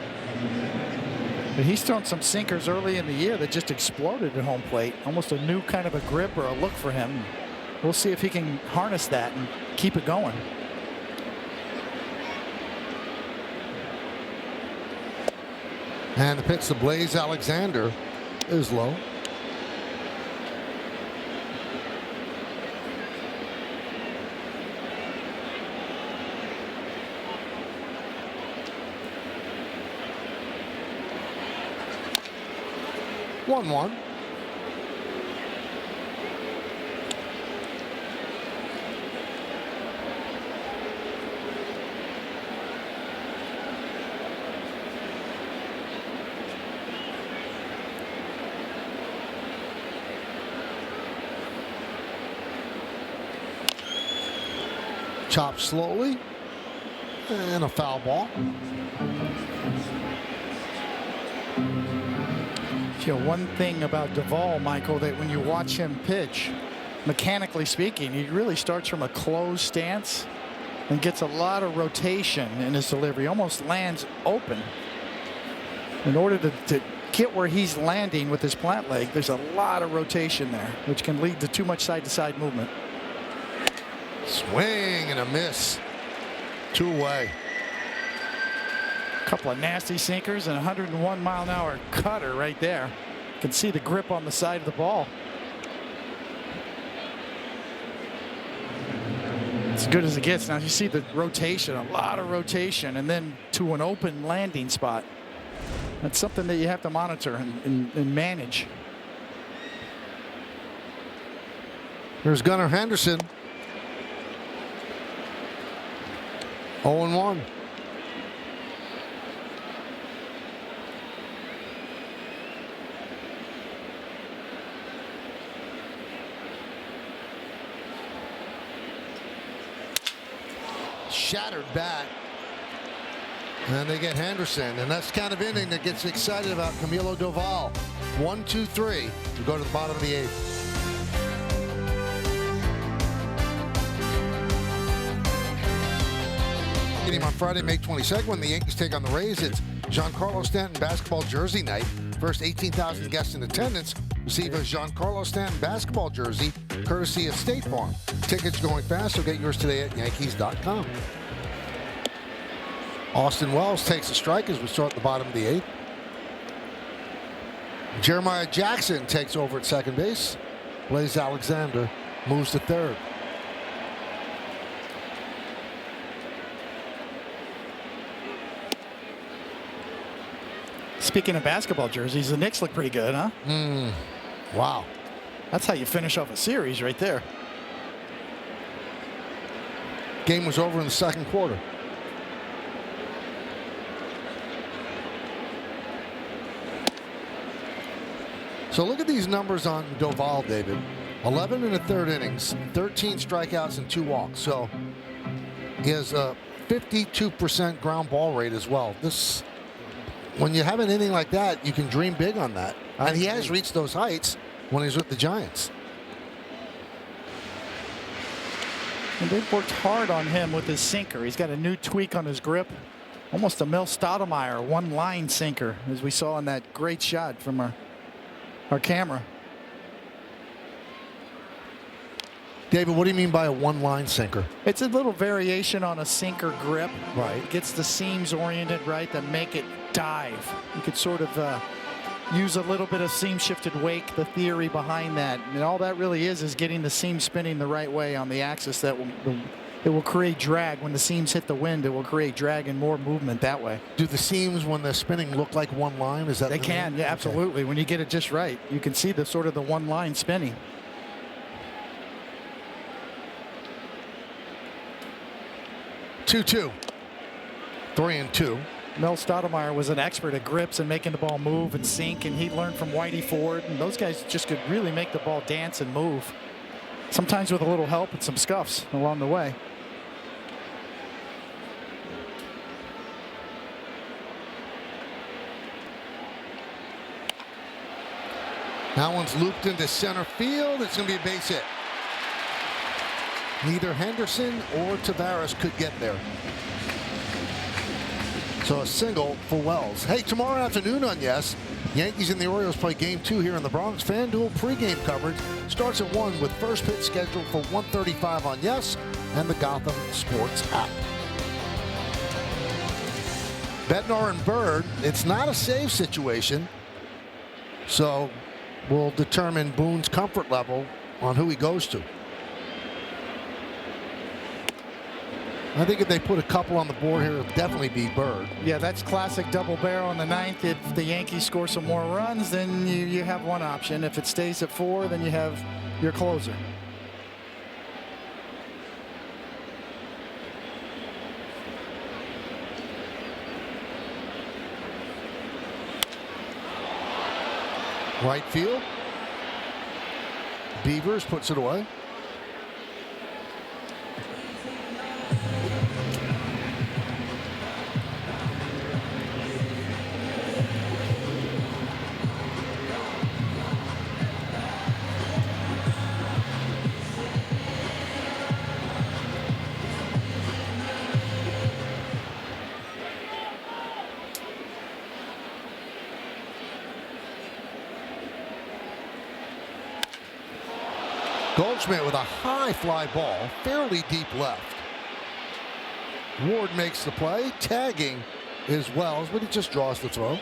But he's thrown some sinkers early in the year that just exploded at home plate. Almost a new kind of a grip or a look for him. We'll see if he can harness that and keep it going. And the pitch to Blaze Alexander is low. One. Chopped slowly, and a foul ball. You know, one thing about Doval, Michael, that when you watch him pitch, mechanically speaking, he really starts from a closed stance and gets a lot of rotation in his delivery, almost lands open. In order to get where he's landing with his plant leg, there's a lot of rotation there, which can lead to too much side-to-side movement. Swing and a miss. 2 away. Couple of nasty sinkers and 101-mile-an-hour cutter right there. You can see the grip on the side of the ball. As good as it gets. Now you see the rotation, a lot of rotation, and then to an open landing spot. That's something that you have to monitor and manage. Here's Gunnar Henderson. 0-1. Shattered bat. And they get Henderson, and that's the kind of inning that gets excited about Camilo Doval. 1-2-3 to go to the bottom of the 8th. On Friday, May 22nd, when the Yankees take on the Rays, it's Giancarlo Stanton basketball jersey night. First 18,000 guests in attendance receive a Giancarlo Stanton basketball jersey, courtesy of State Farm. Tickets going fast, so get yours today at Yankees.com. Austin Wells takes a strike as we start at the bottom of the 8th. Jeremiah Jackson takes over at second base. Blaze Alexander moves to third. Speaking of basketball jerseys, the Knicks look pretty good, huh? Wow. That's how you finish off a series right there. Game was over in the second quarter. So look at these numbers on Doval, David. 11 in the third innings, 13 strikeouts and 2 walks. So he has a 52% ground ball rate as well. This, when you have an inning like that, you can dream big on that. And he has reached those heights when he's with the Giants. And they've worked hard on him with his sinker. He's got a new tweak on his grip. Almost a Mel Stoudemire one-line sinker, as we saw in that great shot from our camera. David, what do you mean by a one-line sinker? It's a little variation on a sinker grip. Right. It gets the seams oriented right that make it dive. You could sort of use a little bit of seam shifted wake, the theory behind that. And all that really is getting the seam spinning the right way on the axis. That it will create drag. When the seams hit the wind, it will create drag and more movement that way. Do the seams when they're spinning look like one line? Is that they can? Yeah, absolutely. Okay. When you get it just right, you can see the sort of the one line spinning. 2-2. 3-2. Mel Stoudemire was an expert at grips and making the ball move and sink, and he learned from Whitey Ford, and those guys just could really make the ball dance and move, sometimes with a little help and some scuffs along the way. That one's looped into center field. It's going to be a base hit. Neither Henderson or Tavares could get there. So a single for Wells. Hey, tomorrow afternoon on Yes, Yankees and the Orioles play Game 2 here in the Bronx. FanDuel pregame coverage starts at 1 with first pitch scheduled for 1:35 on Yes and the Gotham Sports app. Bednar and Bird, it's not a save situation, so we'll determine Boone's comfort level on who he goes to. I think if they put a couple on the board here, it'll definitely be Bird. Yeah, that's classic double barrel in the 9th. If the Yankees score some more runs, then you have one option. If it stays at 4, then you have your closer. Right field. Beavers puts it away. Goldschmidt with a high fly ball, fairly deep left. Ward makes the play, tagging is Wells, but he just draws the throw.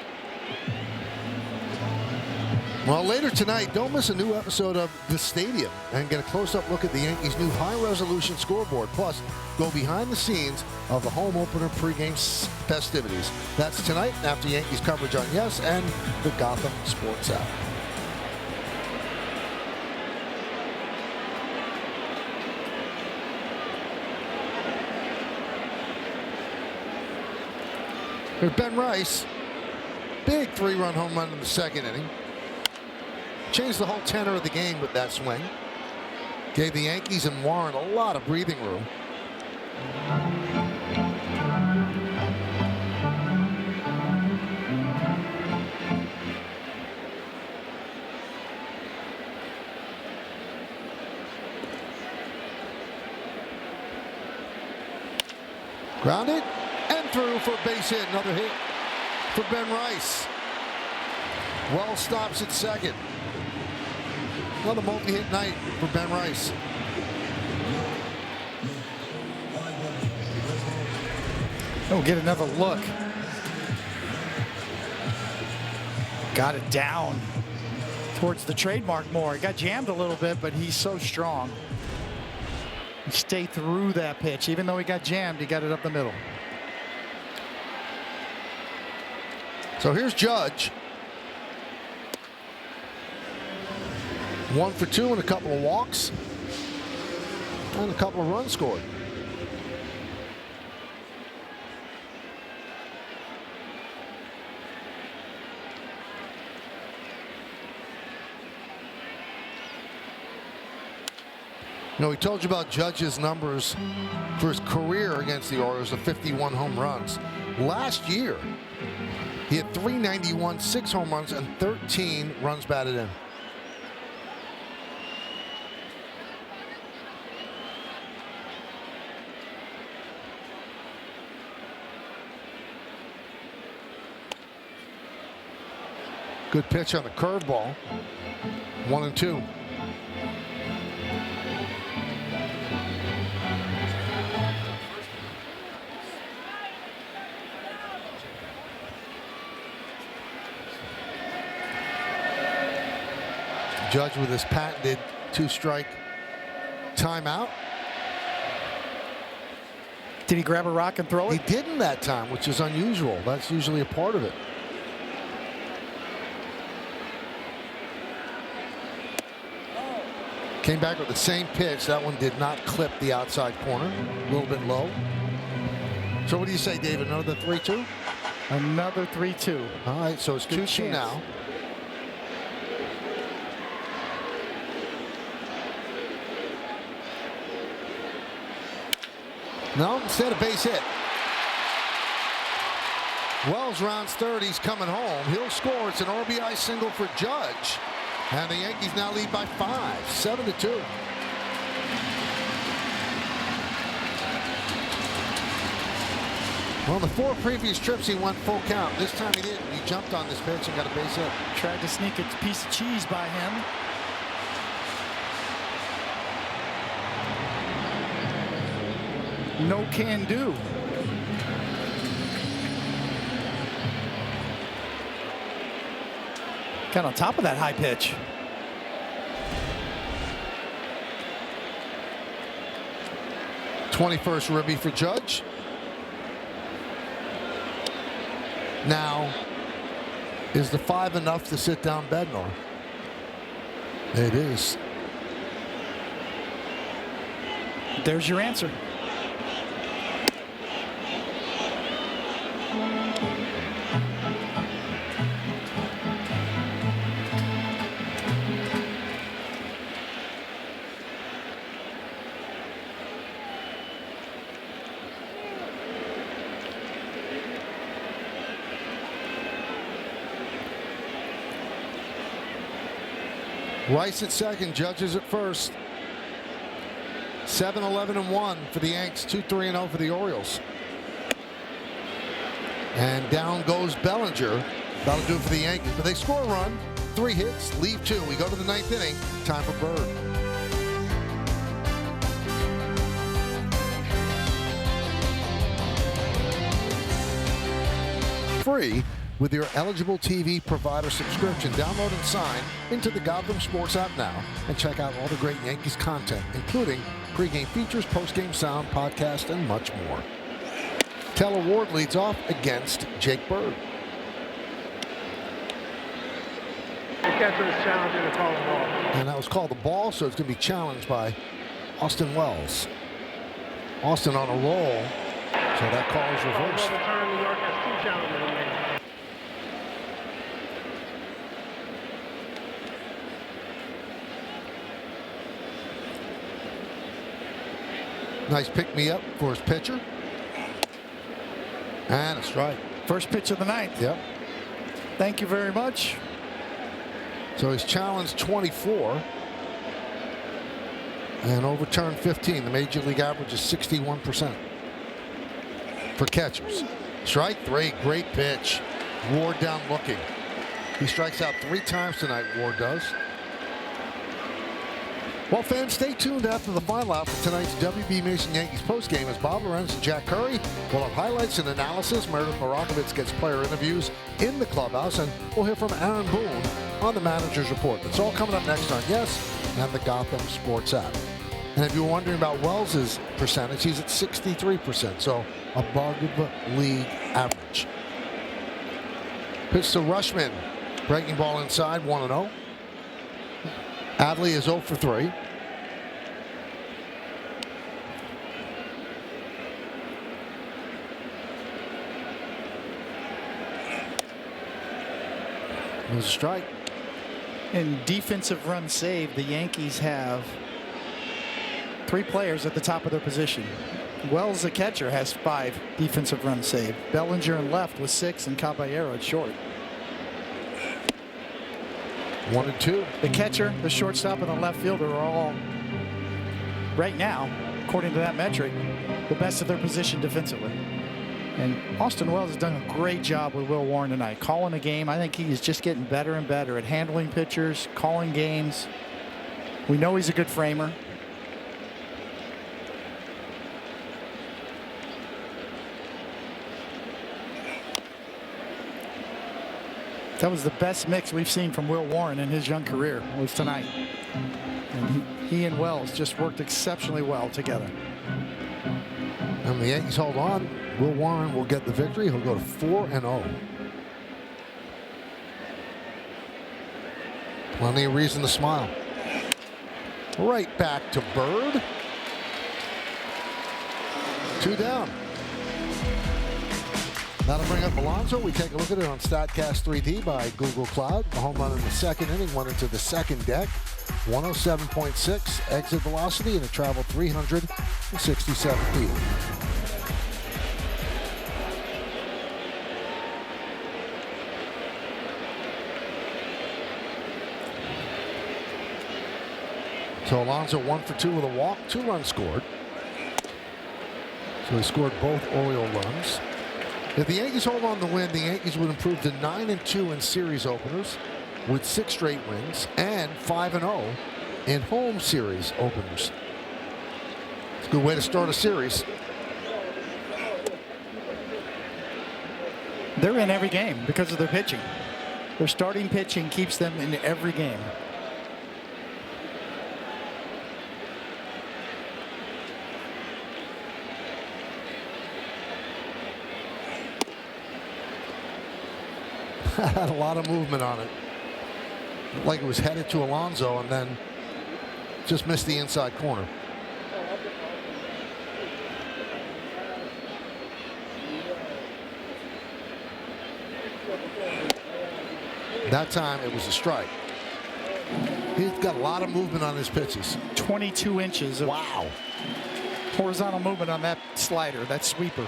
Well, later tonight, don't miss a new episode of The Stadium and get a close-up look at the Yankees' new high-resolution scoreboard. Plus, go behind the scenes of the home opener pregame festivities. That's tonight after Yankees coverage on Yes and the Gotham Sports app. Here's Ben Rice. Big 3-run home run in the 2nd inning. Changed the whole tenor of the game with that swing. Gave the Yankees and Warren a lot of breathing room. Grounded and through for a base hit. Another hit for Ben Rice. Wells stops at 2nd. Another multi-hit night for Ben Rice. Oh, get another look. Got it down towards the trademark more. He got jammed a little bit, but he's so strong. He stayed through that pitch. Even though he got jammed, he got it up the middle. So here's Judge. 1 for 2 and a couple of walks. And a couple of runs scored. You know, we told you about Judge's numbers for his career against the Orioles of 51 home runs. Last year, he had 391, 6 home runs, and 13 runs batted in. Good pitch on the curveball. 1-2. Judge with his patented 2-strike timeout. Did he grab a rock and throw He it? didn't that time, which is unusual. That's usually a part of it. Came back with the same pitch. That one did not clip the outside corner. A little bit low. So what do you say, David? Another 3-2? Another 3-2. All right, so it's 2-2 now. No, instead a base hit. Wells rounds third. He's coming home. He'll score. It's an RBI single for Judge. And the Yankees now lead by 5, 7-2. Well, the 4 previous trips he went full count. This time he didn't. He jumped on this pitch and got a base hit. Tried to sneak a piece of cheese by him. No can do. Got on top of that high pitch. '21st ribby for Judge. Now, is the 5 enough to sit down Bednar? It is. There's your answer. Rice at second, Judges at first. 7-11-1 for the Yanks, 2-3-0 for the Orioles. And down goes Bellinger. That'll do it for the Yankees. But they score a run, 3 hits, leave 2. We go to the 9th inning. Time for Bird. Free with your eligible TV provider subscription. Download and sign into the Gotham Sports app now and check out all the great Yankees content, including pregame features, postgame sound, podcast, and much more. Taylor Ward leads off against Jake Bird. The catcher is challenging to call the ball. And that was called the ball, so it's going to be challenged by Austin Wells. Austin on a roll, so that call is reversed. Return. New York has 2 challenges remaining. Nice pick-me-up for his pitcher. And a strike. First pitch of the 9th. Yep. Thank you very much. So he's challenged 24 and overturned 15. The major league average is 61% for catchers. Strike 3, great pitch. Ward down looking. He strikes out 3 times tonight, Ward does. Well, fans, stay tuned after the final out for tonight's WB Mason Yankees postgame as Bob Lorenz and Jack Curry will have highlights and analysis. Meredith Marakovitz gets player interviews in the clubhouse, and we'll hear from Aaron Boone on the manager's report. That's all coming up next on Yes and the Gotham Sports app. And if you're wondering about Wells' percentage, he's at 63%, so above league average. Pitch to Rushman. Breaking ball inside, 1-0. Adley is 0 for 3. There's a strike. In defensive run save, the Yankees have 3 players at the top of their position. Wells, the catcher, has 5 defensive run save. Bellinger in left with 6 and Caballero at short. 1-2. The catcher, the shortstop, and the left fielder are all, right now, according to that metric, the best of their position defensively. And Austin Wells has done a great job with Will Warren tonight, calling the game. I think he is just getting better and better at handling pitchers, calling games. We know he's a good framer. That was the best mix we've seen from Will Warren in his young career, was tonight. And he and Wells just worked exceptionally well together. And the Yankees hold on. Will Warren will get the victory. He'll go to 4-0. Plenty of reason to smile. Right back to Bird. 2 down. That'll bring up Alonso. We take a look at it on StatCast 3D by Google Cloud. The home run in the second inning went into the second deck. 107.6 exit velocity, and it traveled 367 feet. So Alonso 1 for 2 with a walk, 2 runs scored. So he scored both Oriole runs. If the Yankees hold on to win, the Yankees would improve to 9-2 in series openers with 6 straight wins and 5-0 in home series openers. It's a good way to start a series. They're in every game because of their pitching. Their starting pitching keeps them in every game. Had a lot of movement on it. Looked like it was headed to Alonso and then just missed the inside corner. That time it was a strike. He's got a lot of movement on his pitches. 22 inches of horizontal movement on that slider, that sweeper.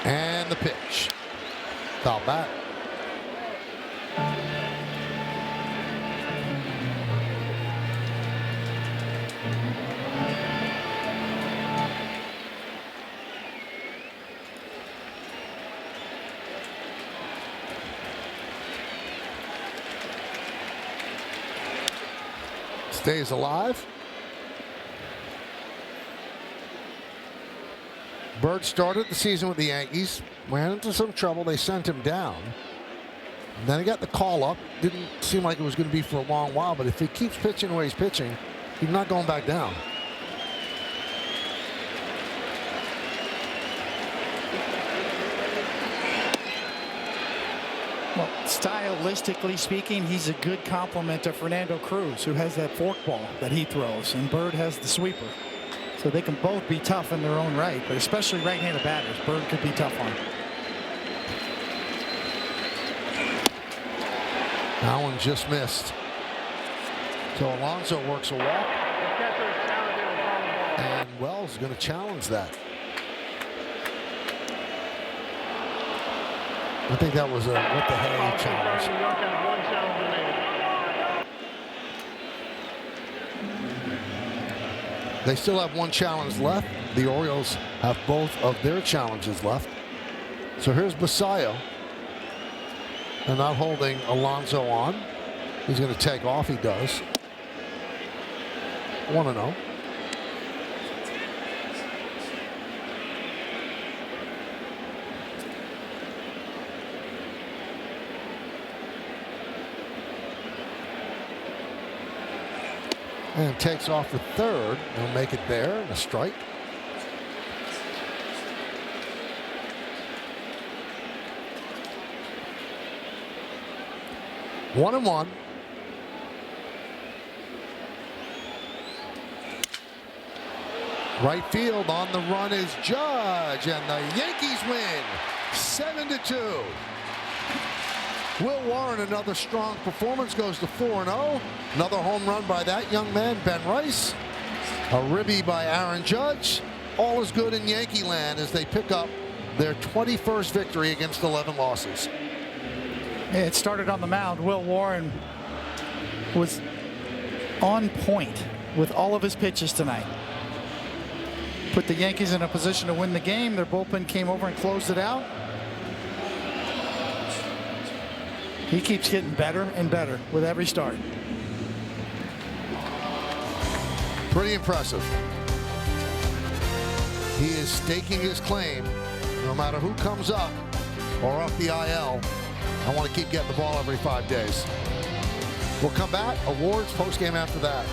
And the pitch. Foul back. Stays alive. Bird started the season with the Yankees, ran into some trouble. They sent him down. And then he got the call up. Didn't seem like it was going to be for a long while, but if he keeps pitching the way he's pitching, he's not going back down. Well, stylistically speaking, he's a good complement to Fernando Cruz, who has that forkball that he throws, and Bird has the sweeper. So they can both be tough in their own right, but especially right-handed batters, Bird could be tough on. That one just missed. So Alonso works a walk. And Wells is going to challenge that. I think that was a what the hell challenge. They still have one challenge left. The Orioles have both of their challenges left. So here's Basayo. They're not holding Alonso on. He's going to take off. He does. 1-0. And takes off the third. They'll make it there and a strike. One and one. Right field on the run is Judge, and the Yankees win 7-2. Will Warren, another strong performance, goes to 4-0. Another home run by that young man, Ben Rice. A ribby by Aaron Judge. All is good in Yankee land as they pick up their 21st victory against 11 losses. It started on the mound. Will Warren was on point with all of his pitches tonight. Put the Yankees in a position to win the game. Their bullpen came over and closed it out. He keeps getting better and better with every start. Pretty impressive. He is staking his claim. No matter who comes up or off the IL, I want to keep getting the ball every 5 days. We'll come back. Awards post game after that.